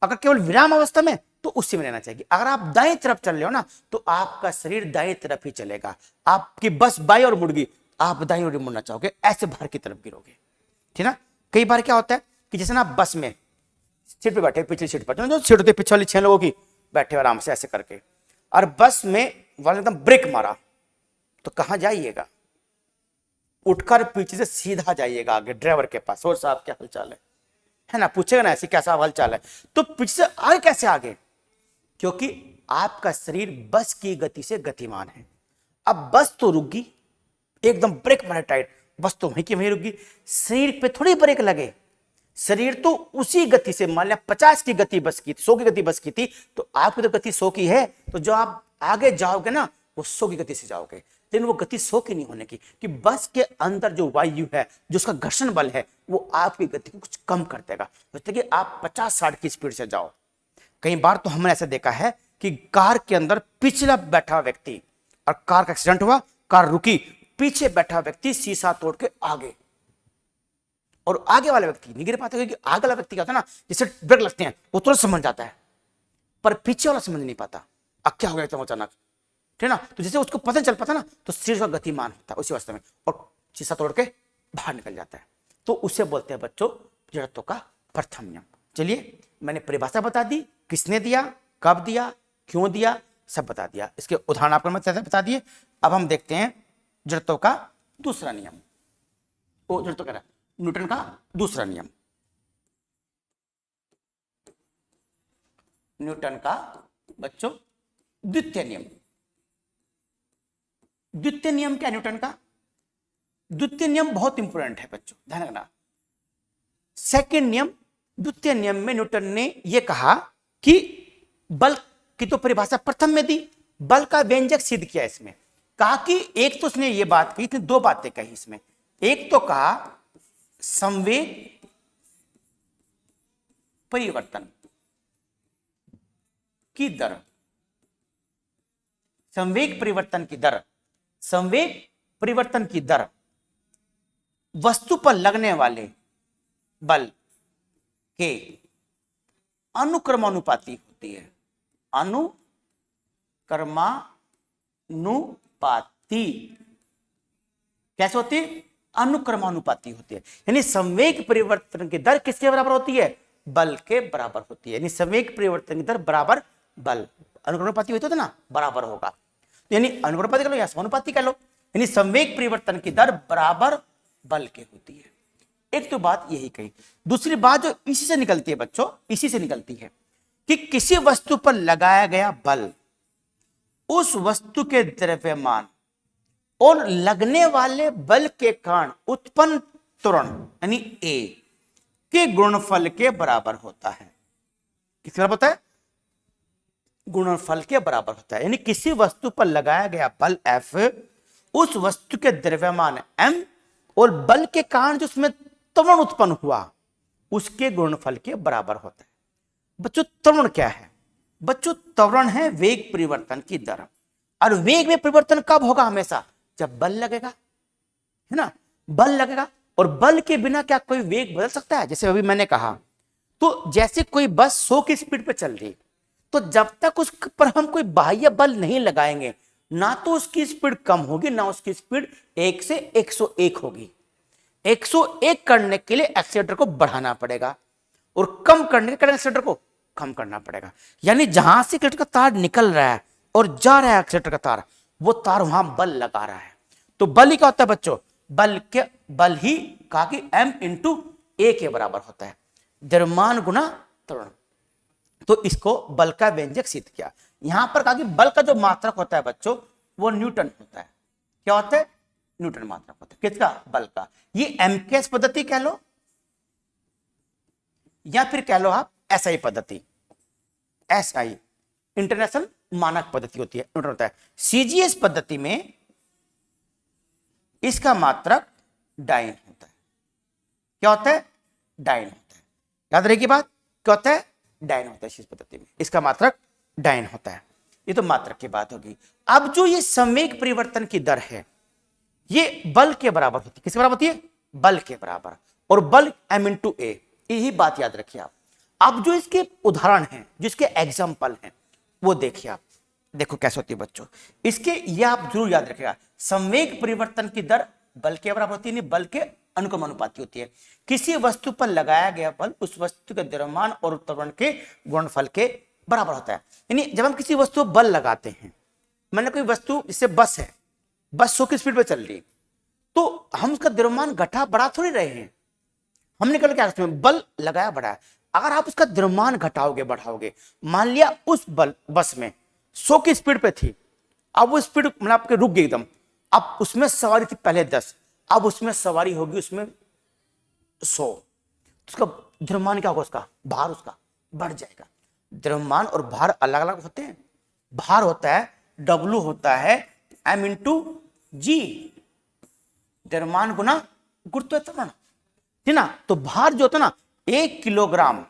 अगर केवल विराम अवस्था में तो उसी में रहना चाहिए। अगर आप दाएं तरफ चल रहे हो ना, तो आपका शरीर दाएं तरफ ही चलेगा। आपकी बस बाएं और मुड़गी, आप दाएं ओर मुड़ना चाहोगे, ऐसे बाहर की तरफ गिरोगे, ठीक ना। कई बार क्या होता है कि जैसे ना बस में सीट पे बैठे, पिछली सीट पर जो सीट होती है पीछे वाली 6 लोगों की, बैठे आराम से ऐसे करके, और बस में वाले एकदम ब्रेक मारा, तो कहां जाइएगा? उठकर पीछे से सीधा जाइएगा आगे ड्राइवर के पास, और साहब क्या हालचाल है ना, पूछेगा ना ऐसे कैसा हालचाल है, तो पीछे से आगे कैसे आगे? क्योंकि आपका शरीर बस की गति से गतिमान है। अब बस तो रुक गई, एकदम ब्रेक मारे टाइट, बस तो वहीं की वहीं रुक गई, शरीर पे थोड़ी ब्रेक लगे। शरीर तो उसी गति से, मान लिया 50 की गति बस की, 100 की गति बस की थी, तो आपकी तो गति 100 की है, तो जो आप आगे जाओगे ना वो 100 की गति से जाओगे, लेकिन वो गति 100 की नहीं होने की, कि बस के अंदर जो वायु है, जो उसका घर्षण बल है, वो आपकी गति को कुछ कम कर देगा, जैसे कि आप 50-60 की स्पीड से जाओ। कई बार तो हमने ऐसा देखा है कि कार के अंदर पिछला बैठा व्यक्ति, और कार का एक्सीडेंट हुआ, कार रुकी, पीछे बैठा व्यक्ति शीशा तोड़ के आगे, और आगे वाला व्यक्ति नहीं गिर पाता, क्योंकि आगे वाला व्यक्ति क्या होता है ना, जैसे ब्रेक लगते हैं वो तुरंत समझ जाता है, पर पीछे वाला समझ नहीं पाता, अब क्या हो गया एकदम अचानक, ठीक ना। तो जैसे उसको पता नहीं चल पाता ना, तो शरीर का गतिमान होता है उसी अवस्था में, और शीशा तोड़ के बाहर निकल जाता है। तो उसे बोलते हैं बच्चों जड़त्व का प्रथम नियम। चलिए, मैंने परिभाषा बता दी, किसने दिया, कब दिया, क्यों दिया, सब बता दिया, इसके उदाहरण आपको मैं बता दिए। अब हम देखते हैं जड़त्व का दूसरा नियम, वो जड़त्व कह रहा न्यूटन का दूसरा नियम। न्यूटन का बच्चों द्वितीय नियम। द्वितीय नियम क्या न्यूटन का? द्वितीय नियम बहुत इंपॉर्टेंट है बच्चों, ध्यान रखना। सेकंड नियम, द्वितीय नियम में न्यूटन ने यह कहा कि बल की तो परिभाषा प्रथम में दी, बल का व्यंजक सिद्ध किया इसमें। कहा कि एक तो उसने ये बात कही, दो बातें कही इसमें। एक तो कहा संवेग परिवर्तन की दर, संवेग परिवर्तन की दर, संवेग परिवर्तन की दर वस्तु पर लगने वाले बल के अनुक्रमानुपाती होती है। अनुक्रमानुपाती कैसे होती है? अनुक्रमानुपाती होती है, यानी संवेग परिवर्तन की दर किसके बराबर होती है? बल के बराबर होती है। यानी संवेग परिवर्तन की दर बराबर बल, अनुक्रमानुपाती होती है ना, बराबर होगा, यानी अनुक्रमानुपाती कह लो या समानुपाती कह लो, यानी संवेग परिवर्तन की दर बराबर बल के होती है। एक तो बात यही कही। दूसरी बात जो इसी से निकलती है बच्चों, इसी से निकलती है कि किसी वस्तु पर लगाया गया बल उस वस्तु के द्रव्यमान और लगने वाले बल के कारण उत्पन्न त्वरण यानी ए के गुणनफल के बराबर होता है। किसके बराबर होता है? गुणनफल के बराबर होता है। यानी किसी वस्तु पर लगाया गया बल F उस वस्तु के द्रव्यमान m और बल के कारण जो उसमें त्वरण उत्पन्न हुआ उसके गुणनफल के बराबर होता है। बच्चों त्वरण क्या है? बच्चों त्वरण है वेग परिवर्तन की दर, और वेग में परिवर्तन कब होगा? हमेशा जब बल लगेगा, है ना, बल लगेगा। और बल के बिना क्या कोई वेग बदल सकता है? जैसे अभी मैंने कहा, तो जैसे कोई बस 100 की स्पीड पे चल रही, तो जब तक उस पर हम कोई बाह्य बल नहीं लगाएंगे, ना तो उसकी स्पीड कम होगी, ना उसकी स्पीड 1 से 101 होगी। 101 करने के लिए एक्सीलरेटर को बढ़ाना पड़ेगा, और कम करने के लिए एक्सीलरेटर को कम करना पड़ेगा। यानी जहां से एक्सीलरेटर का तार निकल रहा है और जा रहा है एक्सीलरेटर का तार, वो तार वहां बल लगा रहा है। तो बल ही क्या होता है बच्चों, बल ही कहा कि m इंटू ए के बराबर होता है, द्रव्यमान गुना त्वरण। तो इसको बल का व्यंजक सिद्ध किया। यहां पर कहा कि बल का जो मात्रक होता है बच्चों वो न्यूटन होता है। क्या होता है, न्यूटन मात्रक होता है किसका, बल का। ये एमकेएस पद्धति कह लो या फिर कह लो आप एसआई पद्धति, एसआई इंटरनेशनल मानक पद्धति होती है, न्यूटन होता है। सीजीएस पद्धति में इसका मात्रक डाइन होता है। क्या होता है, डाइन होता है। याद रहेगी बात, क्या होता है, डाइन होता है इस पद्धति में, इसका मात्रक डाइन होता है। ये तो मात्रक की बात होगी। अब जो ये संवेग परिवर्तन की दर है ये बल के बराबर होती है। किसके बराबर होती है, बल के बराबर। और बल m इंटू ए, यही बात याद रखिए आप। अब जो इसके उदाहरण हैं, जिसके एग्जाम्पल हैं, वो देखिए आप। देखो कैसे होती है बच्चों, इसके ये आप जरूर याद रखिएगा, संवेग परिवर्तन की दर बल के बराबर होती है, बल के अनुक्रमानुपाती होती है। किसी वस्तु पर लगाया गया बल उस वस्तु के द्रव्यमान और त्वरण के गुणनफल के बराबर होता है। यानी जब हम किसी वस्तु पर बल लगाते हैं, मैंने कोई वस्तु जैसे बस है, बस 100 की स्पीड पे चल रही है, तो हम उसका द्रव्यमान घटा बढ़ा थोड़ी रहे हैं, हमने कल क्या बल लगाया बढ़ाया। अगर आप उसका द्रव्यमान घटाओगे बढ़ाओगे, मान लिया उस बस में 100 की स्पीड पे थी, अब वो स्पीड मतलब आपके रुक गई एकदम, अब उसमें सवारी थी पहले 10, अब उसमें सवारी होगी उसमें 100, उसका द्रव्यमान क्या होगा, उसका भार उसका बढ़ जाएगा। द्रव्यमान और भार अलग अलग होते हैं। भार होता है W होता है m इंटू जी, द्रव्यमान गुना गुरुत्व त्वरण, है ना। तो भार जो होता है ना, 1 किलोग्राम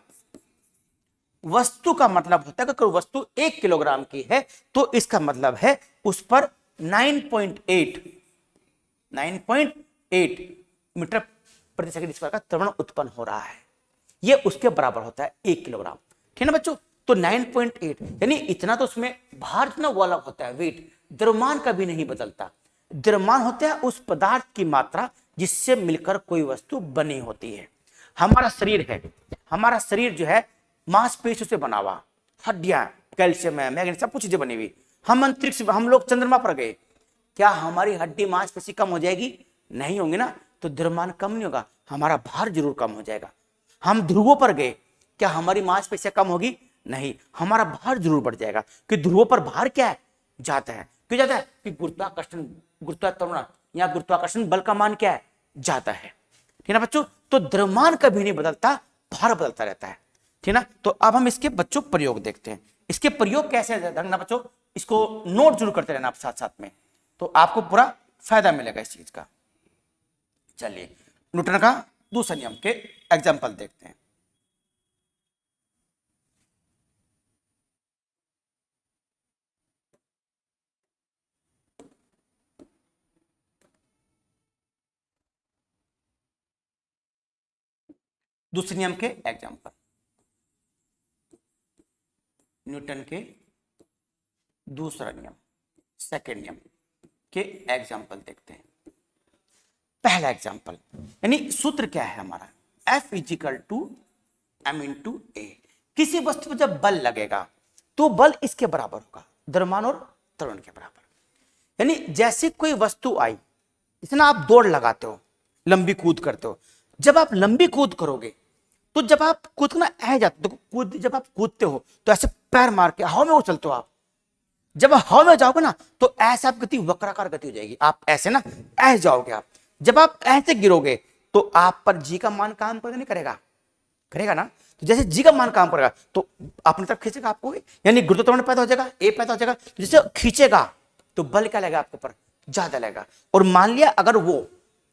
वस्तु का मतलब होता है कि कोई वस्तु 1 किलोग्राम की है तो इसका मतलब है उस पर 9.8 मीटर प्रति सेकंड स्क्वायर का त्वरण उत्पन्न हो रहा है। यह उसके बराबर होता है 1 किलोग्राम, ठीक है ना बच्चों। तो 9.8 यानी इतना तो उसमें भार जितना वो अलग होता है, वेट। द्रव्यमान कभी नहीं बदलता। द्रव्यमान होता है उस पदार्थ की मात्रा जिससे मिलकर कोई वस्तु बनी होती है। हमारा शरीर है, हमारा शरीर जो है मांसपेशियों से बना हुआ, हड्डियां, कैल्शियम है, मैग्नीशियम, सब कुछ चीजें बनी हुई। हम अंतरिक्ष, हम लोग चंद्रमा पर गए, क्या हमारी हड्डी मांसपेशी कम हो जाएगी? नहीं होंगी ना। तो द्रव्यमान कम नहीं होगा, हमारा भार जरूर कम हो जाएगा। हम ध्रुवों पर गए, क्या हमारी मांसपेशियां कम होगी? नहीं, हमारा भार जरूर बढ़ जाएगा। कि ध्रुवों पर भार क्या है, जाता है। क्यों जाता है? कि गुरुत्वाकर्षण, गुरुत्वाकर्षण या गुरुत्वाकर्षण बल का मान क्या है, जाता है, ठीक है ना बच्चों। तो द्रव्यमान कभी नहीं बदलता, भार बदलता रहता है, ठीक है ना। तो अब हम इसके बच्चों प्रयोग देखते हैं। इसके प्रयोग कैसे रखना बच्चों, इसको नोट जरूर करते रहना आप साथ साथ में, तो आपको पूरा फायदा मिलेगा इस चीज का। चलिए न्यूटन का दूसरा नियम के एग्जाम्पल देखते हैं। दूसरे नियम के एग्जाम्पल, न्यूटन के दूसरा नियम, सेकेंड नियम के एग्जाम्पल देखते हैं। पहला एग्जाम्पल, यानी सूत्र क्या है हमारा, F equal to m into a. किसी वस्तु पर जब बल लगेगा तो बल इसके बराबर होगा, द्रव्यमान और त्वरण के बराबर। यानी जैसे कोई वस्तु आई, इतना आप दौड़ लगाते हो, लंबी कूद करते हो, जब आप लंबी कूद करोगे तो जब आप कूदना जाते हो, कूद जब आप कूदते हो तो ऐसे पैर मार के हवा में उछलते हो आप। जब हवा में जाओगे ना तो ऐसे आप गति, वक्राकार गति हो जाएगी, आप ऐसे ना ऐसे जाओगे आप। जब आप ऐसे गिरोगे तो आप पर जी का मान काम करेगा नहीं करेगा, करेगा ना। तो जैसे जी का मान काम करेगा तो अपनी तरफ खींचेगा आपको, यानी गुरुत्व त्वरण पैदा हो जाएगा, ए पैदा हो जाएगा। तो जैसे खींचेगा तो बल क्या लगेगा आपके ऊपर, ज्यादा लगेगा। और मान लिया अगर वो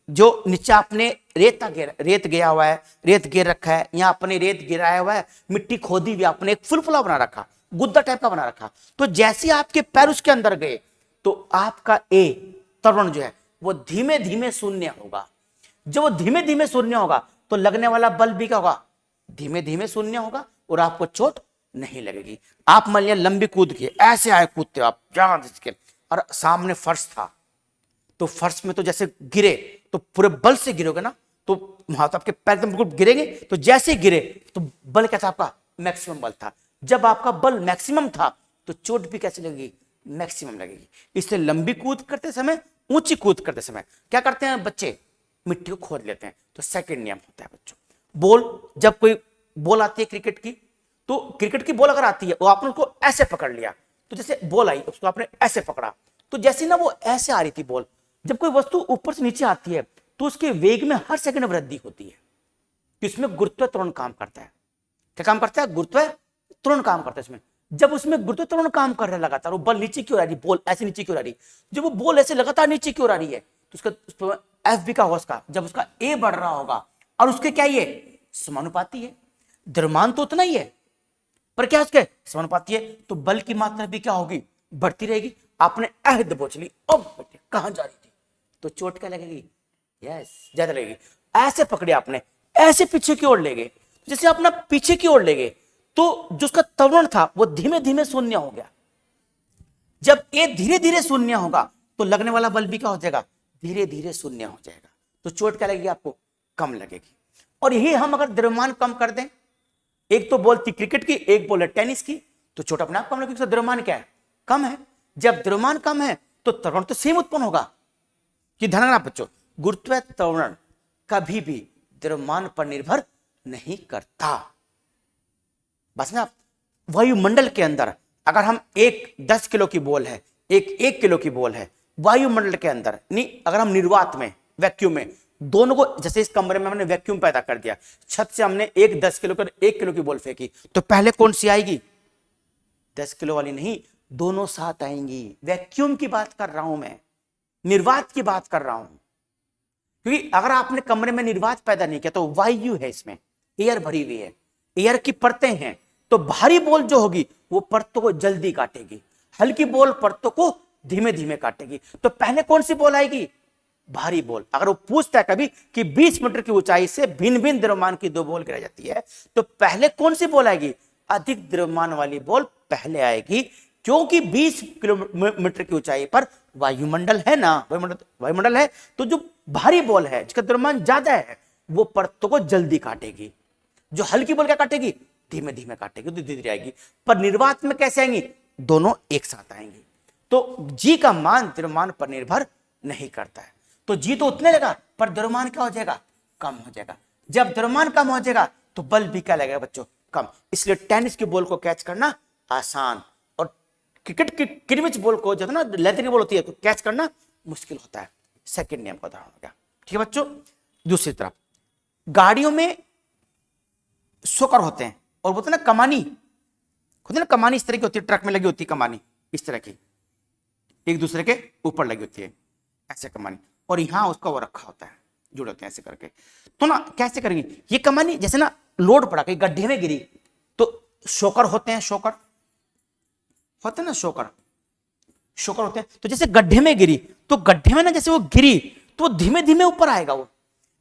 जो नीचे आपने रेत गया हुआ है, रेत गिर रखा है, या आपने रेत गिराया हुआ है, मिट्टी खोदी हुई, आपने एक फुलफुला बना रखा, गुद्दा टाइप का बना रखा, तो जैसे आपके पैर उसके अंदर गए तो आपका ए त्वरण जो है वो धीमे धीमे शून्य होगा। जब वो धीमे धीमे शून्य होगा तो लगने वाला बल भी क्या होगा, धीमे धीमे शून्य होगा और आपको चोट नहीं लगेगी। आप मान लिया लंबी कूद के ऐसे आए, कूदते हो आप जहां के, और सामने फर्श था, तो फर्श में तो जैसे गिरे तो पूरे बल से गिरोगे ना, तो वहां तो आपके पैर एकदम बिल्कुल गिरेंगे। तो जैसे गिरे तो बल क्या था आपका, मैक्सिमम बल था। जब आपका बल मैक्सिमम था तो चोट भी कैसे लगेगी, मैक्सिमम लगेगी। इसलिए लंबी कूद करते समय, ऊंची कूद करते समय क्या करते हैं बच्चे, मिट्टी को खोद लेते हैं। तो सेकंड नियम होता है बच्चों, बॉल, जब कोई बॉल आती है क्रिकेट की, तो क्रिकेट की बॉल अगर आती है, वो आपने उसको ऐसे पकड़ लिया, तो जैसे बॉल आई उसको आपने ऐसे पकड़ा, तो जैसे ना वो ऐसे आ रही थी बॉल, जब कोई वस्तु ऊपर से नीचे आती है तो उसके वेग में हर सेकंड वृद्धि होती है, तो इसमें गुरुत्व त्वरण काम करता है। क्या काम करता है, गुरुत्व त्वरण काम करता है इसमें। जब उसमें गुरुत्व त्वरण काम कर रहा है लगातार, वो बल नीचे क्यों आ रही, बॉल ऐसे नीचे क्यों आ रही, जब वो बॉल ऐसे लगातार नीचे क्यों आ रही है, तो उसका एफ भी का होगा उसका, जब उसका ए बढ़ रहा होगा और उसके क्या ये समानुपाती है, द्रव्यमान तो उतना ही है पर क्या उसके समानुपाती है, तो बल की मात्रा भी क्या होगी, बढ़ती रहेगी। आपने ऐसे दबोच ली, अब बेटे कहां जा रही थी, तो चोट क्या लगेगी, यस ज्यादा लगेगी। ऐसे पकड़े आपने, ऐसे पीछे की ओर ले गए, जैसे अपना पीछे की ओर ले गए, तो जो उसका त्वरण था वो धीमे धीमे शून्य हो गया। जब ये धीरे धीरे शून्य होगा तो लगने वाला बल भी क्या हो जाएगा, धीरे धीरे शून्य हो जाएगा, तो चोट क्या लगेगी आपको, कम लगेगी। और यही हम अगर द्रव्यमान कम कर दें, एक तो बॉल थी क्रिकेट की, एक बॉल है टेनिस की, तो चोट अपने आप कम लगेगी, द्रव्यमान क्या है, कम है। जब द्रव्यमान कम है तो त्वरण तो सेम उत्पन्न होगा। कि ध्यान रखना बच्चों, गुरुत्व त्वरण कभी भी द्रव्यमान पर निर्भर नहीं करता। बस ना, वायुमंडल के अंदर अगर हम एक 10 किलो की बॉल है, एक 1 किलो की बॉल है, वायुमंडल के अंदर नहीं, अगर हम निर्वात में, वैक्यूम में, दोनों को, जैसे इस कमरे में हमने वैक्यूम पैदा कर दिया, छत से हमने एक 10 किलो कर 1 किलो की बॉल फेंकी, तो पहले कौन सी आएगी, 10 किलो वाली नहीं, दोनों साथ आएंगी। वैक्यूम की बात कर रहा हूं मैं, निर्वात की बात कर रहा हूं। क्योंकि अगर आपने कमरे में निर्वात पैदा नहीं किया तो वायु है, इसमें एयर भरी हुई है, एयर की परतें हैं, तो भारी बॉल जो होगी वो परतों को जल्दी काटेगी, हल्की बॉल परतों को धीमे धीमे काटेगी। तो पहले कौन सी बॉल आएगी, भारी बॉल। अगर वो पूछता है कभी कि 20 मीटर की ऊंचाई से भिन्न भिन्न द्रव्यमान की 2 बॉल गिराई जाती है, तो पहले कौन सी बॉल आएगी, अधिक द्रव्यमान वाली बॉल पहले आएगी, क्योंकि 20 किलोमीटर की ऊंचाई पर वायुमंडल है ना, वायुमंडल है, तो जो भारी बॉल है जिसका द्रव्यमान ज्यादा है वो परतों को जल्दी काटेगी, जो हल्की बॉल क्या काटेगी, धीमे धीमे काटेगी, तो धीरे धीरे आएगी। पर निर्वात में कैसे आएंगी, दोनों एक साथ आएंगी। तो जी का मान द्रव्यमान पर निर्भर नहीं करता है, तो जी तो उतने लगा पर द्रव्यमान क्या हो जाएगा, कम हो जाएगा। जब द्रव्यमान कम हो जाएगा तो बल भी क्या लगेगा बच्चों, कम। इसलिए टेनिस की बॉल को कैच करना आसान, और क्रिकेट की क्रिमिच बॉल को, जो ना लेदर की बॉल होती है, तो कैच करना मुश्किल होता है। सेकंड नियम का उदाहरण हो गया, ठीक है बच्चों। दूसरी तरफ गाड़ियों में शॉकर होते हैं, और बोलते हैं ना कमानी, खुद ना कमानी इस तरह की होती है, ट्रक में लगी होती है कमानी इस तरह की, एक दूसरे के ऊपर लगी होती है ऐसे कमानी, और यहां उसका वो रखा होता है, जुड़े होते हैं ऐसे करके। तो ना कैसे करेंगे ये कमानी, जैसे ना लोड पड़ा, कहीं गड्ढे में गिरी तो शॉकर होते हैं, शॉकर होते हैं ना, शॉकर होते हैं। तो जैसे गड्ढे में गिरी, तो गड्ढे में ना जैसे वो गिरी तो धीमे धीमे ऊपर आएगा, वो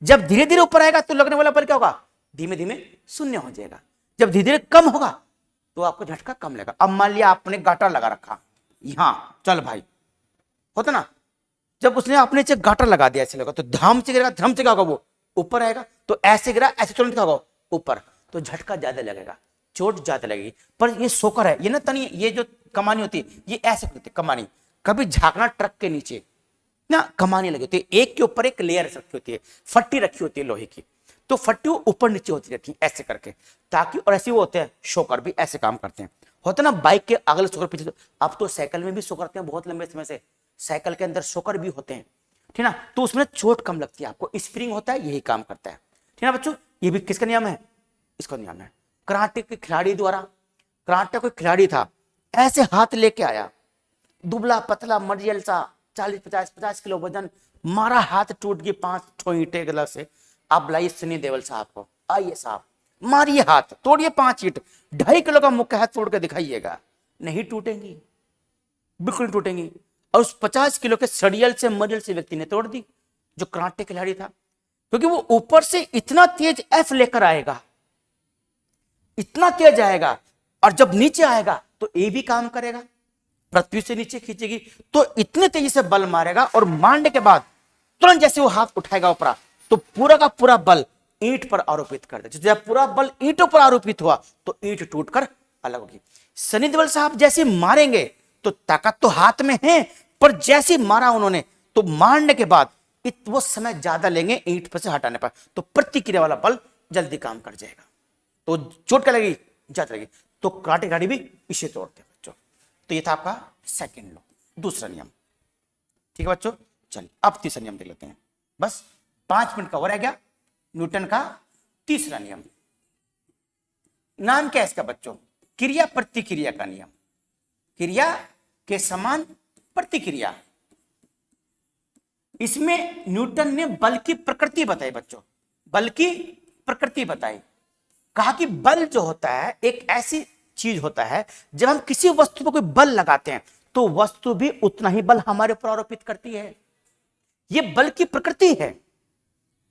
जब धीरे धीरे ऊपर आएगा तो लगने वाला बल क्या होगा, धीमे धीमे शून्य हो जाएगा। जब धीरे धीरे कम होगा तो आपको झटका कम लगेगा। अब मान लिया आपने गाटर लगा रखा यहां, चल भाई, होता ना, जब उसने अपने नीचे गाटर लगा दिया ऐसे लगा, तो धम से गिरेगा, धम से क्या होगा, वो ऊपर आएगा। तो ऐसे गिरा, ऐसे तुरंत क्या होगा, ऊपर, तो झटका ज्यादा लगेगा, चोट ज्यादा लगेगी। पर ये शॉकर है, ये ना तनी, ये जो कमानी होती है ये ऐसे होती है कमानी, कभी झांकना ट्रक के नीचे ना कमानी लगी होती है, एक के ऊपर एक लेयर रखी होती है, फट्टी रखी होती है लोहे की, तो फट्टी ऊपर नीचे होती रहती है ऐसे करके, ताकि, और ऐसे वो होते हैं शॉकर भी ऐसे काम करते हैं, होता ना बाइक के अगले शॉकर पीछे। अब तो साइकिल में भी शॉकर करते हैं, बहुत लंबे समय से साइकिल के अंदर शॉकर भी होते हैं, ठीक ना, तो उसमें चोट कम लगती है आपको, स्प्रिंग होता है, यही काम करता है, ठीक ना बच्चों। ये भी किसका नियम है, इसका नियम है। कराटे के खिलाड़ी द्वारा, कराटे कोई खिलाड़ी था, ऐसे हाथ लेके आया, दुबला पतला मरियल सा, 40-50 किलो वजन, मारा, हाथ टूट गई 5 ईंटें गला से। आप बुलाइए सनी देओल साहब को, आइए साहब, मारिए हाथ, तोड़िए 5 ईंट, 2.5 किलो का मुक्का हाथ तोड़ के दिखाइएगा, नहीं टूटेंगी, बिल्कुल टूटेंगी। और उस 50 किलो के सड़ियल से मरियल से व्यक्ति ने तोड़ दी, जो कराटे खिलाड़ी था, क्योंकि वो ऊपर से इतना तेज एफ लेकर आएगा, इतना तेज आएगा, और जब नीचे आएगा तो ए भी काम करेगा, पृथ्वी से नीचे खींचेगी, तो इतने तेजी से बल मारेगा, और मारने के बाद तुरंत जैसे वो हाथ उठाएगा ऊपर, तो पूरा का पूरा बल ईंट पर आरोपित कर दे। जब पूरा बल ईंटों पर आरोपित हुआ तो ईंट टूटकर अलग होगी। सनी देओल साहब जैसे मारेंगे तो ताकत तो हाथ में है, पर जैसे मारा उन्होंने तो मारने के बाद वो समय ज्यादा लेंगे ईंट पर से हटाने पर, तो प्रतिक्रिया वाला बल जल्दी काम कर जाएगा, तो चोट क्या लगेगी, ज्यादा लगेगी। तो कराटे गाड़ी भी इसे तोड़ते हैं बच्चों। तो ये था आपका सेकंड लॉ, दूसरा नियम। ठीक है बच्चों, चलिए अब तीसरा नियम देख लेते हैं। बस 5 मिनट का हो रह गया। न्यूटन का तीसरा नियम, नाम क्या है इसका बच्चों, क्रिया प्रतिक्रिया का नियम। क्रिया के समान प्रतिक्रिया। इसमें न्यूटन ने बल की प्रकृति बताई बच्चों, बल की प्रकृति बताई। कहा कि बल जो होता है एक ऐसी चीज होता है, जब हम किसी वस्तु पर कोई बल लगाते हैं तो वस्तु भी उतना ही बल हमारे ऊपर आरोपित करती है। यह बल की प्रकृति है।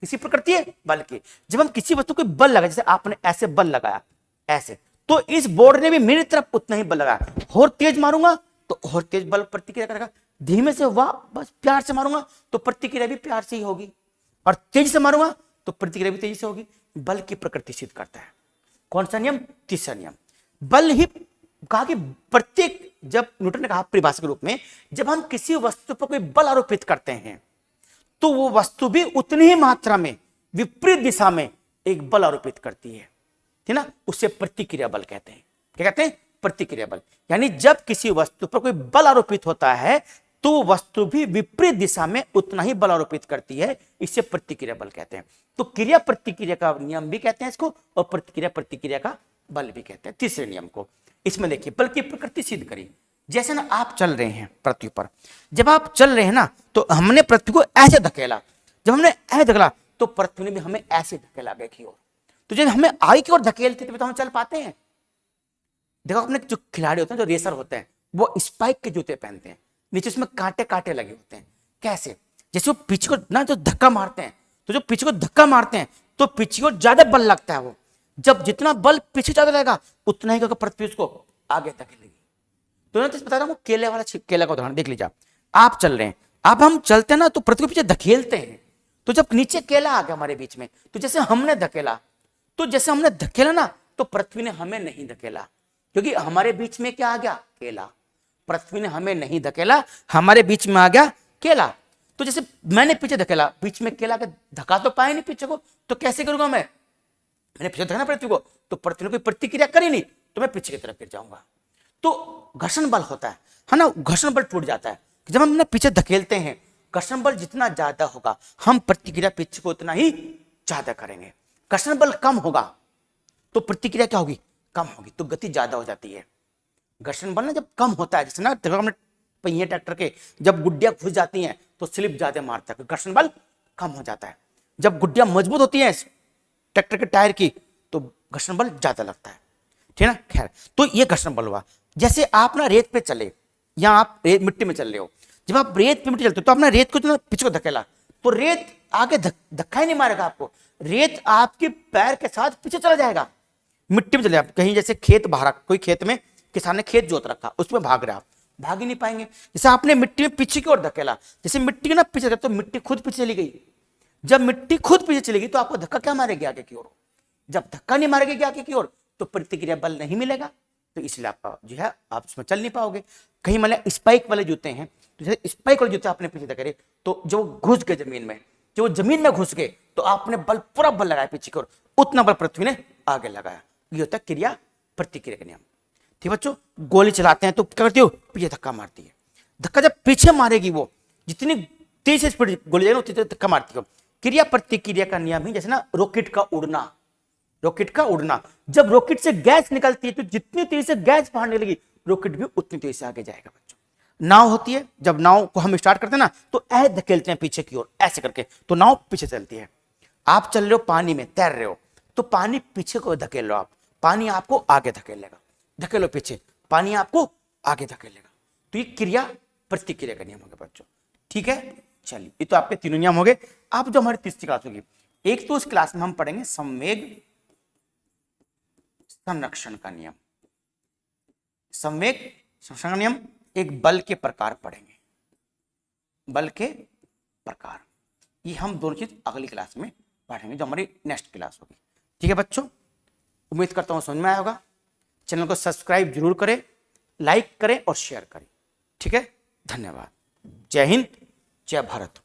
किसी प्रकृति है बल की। जब हम किसी वस्तु को बल लगाए, जैसे आपने ऐसे बल लगाया ऐसे, तो इस बोर्ड ने भी मेरी तरफ उतना ही बल लगाया। और तेज मारूंगा तो और तेज बल प्रतिक्रिया करेगा, धीमे से वाह बस प्यार से मारूंगा तो प्रतिक्रिया भी प्यार से ही होगी, और तेज से मारूंगा तो प्रतिक्रिया भी तेजी से होगी। बल की प्रकृति सिद्ध करता है। कौन सा नियम, तीसरा नियम। बल ही कहा कि प्रत्येक, जब न्यूटन ने कहा परिभाषा के रूप में, जब हम किसी वस्तु पर कोई बल आरोपित करते हैं तो वो वस्तु भी उतनी ही मात्रा में विपरीत दिशा में एक बल आरोपित करती है, ठीक ना, उसे प्रतिक्रिया बल कहते हैं। क्या कहते हैं, प्रतिक्रिया बल। यानी जब किसी वस्तु पर कोई बल आरोपित होता है तो वस्तु भी विपरीत दिशा में उतना ही बल आरोपित करती है, इसे प्रतिक्रिया बल कहते हैं। तो क्रिया प्रतिक्रिया का नियम भी कहते हैं इसको, और प्रतिक्रिया प्रतिक्रिया का बल भी कहते हैं तीसरे नियम को। इसमें देखिए बल की प्रकृति सिद्ध करी। जैसे ना आप चल रहे हैं पृथ्वी पर, जब आप चल रहे हैं ना तो हमने पृथ्वी को ऐसे धकेला, जब हमने ऐसे धकेला तो पृथ्वी ने भी हमें ऐसे धकेला आगे की ओर। तो जब हमें आगे की ओर धकेलते तो हम चल पाते हैं। देखो अपने जो खिलाड़ी होते हैं, जो रेसर होते हैं, वो स्पाइक के जूते पहनते हैं, नीचे उसमें कांटे कांटे लगे होते हैं। कैसे, जैसे वो पीछे को ना जो धक्का मारते हैं, तो जो पीछे को धक्का मारते हैं तो पीछे को ज्यादा बल लगता है। वो जब जितना बल पीछे ज्यादा रहेगा उतना ही पृथ्वी उसको आगे धकेलेगी। तो मैं बता रहा हूँ केले वाला, केला का उदाहरण देख लीजिए। आप चल रहे हैं, अब हम चलते हैं ना तो पृथ्वी को पीछे धकेलते हैं, तो जब नीचे केला आ गया हमारे बीच में, तो जैसे हमने धकेला ना तो पृथ्वी ने हमें नहीं धकेला, क्योंकि हमारे बीच में क्या आ गया, केला। पृथ्वी ने हमें नहीं धकेला, हमारे बीच में आ गया केला। तो जैसे मैंने पीछे धकेला, बीच में केला के धक्का तो पाए नहीं पीछे को, तो कैसे करूंगा मैंने पीछे धकेला पृथ्वी को, तो पृथ्वी ने कोई प्रतिक्रिया करी नहीं, तो मैं पीछे की तरफ गिर जाऊंगा। तो घर्षण बल होता है ना, घर्षण बल टूट जाता है। जब हम पीछे धकेलते हैं, घर्षण बल जितना ज्यादा होगा हम प्रतिक्रिया पीछे को उतना ही ज्यादा करेंगे। घर्षण बल कम होगा तो प्रतिक्रिया क्या होगी, कम होगी, तो गति ज्यादा हो जाती है। घर्षण बल ना जब कम होता है, जैसे ना देखो हमने पहिए ट्रैक्टर के, जब गुड्डियां घुस जाती हैं तो स्लिप ज्यादा मारता है, घर्षण बल कम हो जाता है। जब गुड्डियां मजबूत होती हैं ट्रैक्टर के टायर की तो घर्षण बल ज्यादा लगता है, ठीक है ना। खैर, तो ये घर्षण बल हुआ। जैसे आप ना रेत पे चले या आप रेत मिट्टी में चल रहे हो, जब आप रेत पे मिट्टी चलते हो तो आपने रेत को जो पीछे को धकेला तो रेत आगे धक्का ही नहीं मारेगा आपको, रेत आपके पैर के साथ पीछे चला जाएगा। मिट्टी में चले आप कहीं, जैसे खेत बाहर, कोई खेत में किसान ने खेत जोत रखा, उसमें भाग रहे आप, भाग ही नहीं पाएंगे। जैसे आपने मिट्टी में पीछे की ओर धकेला, जैसे मिट्टी ना पीछे तो मिट्टी खुद पीछे चली गई। जब मिट्टी खुद पीछे चलेगी तो आपको धक्का क्या मारेगी, आगे की ओर। जब धक्का नहीं मारेगी आगे की ओर तो प्रतिक्रिया बल नहीं मिलेगा, तो इसलिए आपका जो है आप उसमें चल नहीं पाओगे। कहीं मतलब स्पाइक वाले जूते हैं, तो जैसे स्पाइक वाले जूते आपने पीछे धकेले तो जो घुस गए जमीन में, जो जमीन में घुस गए तो आपने बल पूरा बल लगाया पीछे की ओर, उतना बल पृथ्वी ने आगे लगाया। ये होता है क्रिया प्रतिक्रिया का नियम। ठीक बच्चों, गोली चलाते हैं तो क्या करती हो, पीछे धक्का मारती है। धक्का जब पीछे मारेगी, वो जितनी तेज से स्पीड गोली जाएगी उतनी धक्का मारती है। क्रिया प्रतिक्रिया का नियम ही जैसे ना रॉकेट का उड़ना, रॉकेट का उड़ना, जब रॉकेट से गैस निकलती है तो जितनी तेजी से गैस बाहर निकलेगी रॉकेट भी उतनी तेजी से आगे जाएगा बच्चों। नाव होती है, जब नाव को हम स्टार्ट करते हैं ना तो ऐसे धकेलते हैं पीछे की ओर, ऐसे करके तो नाव पीछे चलती है। आप चल रहे हो पानी में, तैर रहे हो, तो पानी पीछे को धकेल लो आप, पानी आपको आगे धकेलेगा। धकेलो पीछे, पानी आपको आगे धकेलेगा। तो ये क्रिया प्रतिक्रिया का नियम हो गया बच्चों। ठीक है, चलिए ये तो आपके तीनों नियम हो गए। अब जो हमारी तीसरी क्लास होगी, एक तो उस क्लास में हम पढ़ेंगे संवेग संरक्षण का नियम। संवेग संरक्षण का नियम, एक बल के प्रकार पढ़ेंगे, बल के प्रकार। ये हम दोनों चीज अगली क्लास में पढ़ेंगे, जो हमारी नेक्स्ट क्लास होगी। ठीक है बच्चों, उम्मीद करता हूं समझ में आया होगा। चैनल को सब्सक्राइब जरूर करें, लाइक करें और शेयर करें। ठीक है, धन्यवाद। जय हिंद, जय भारत।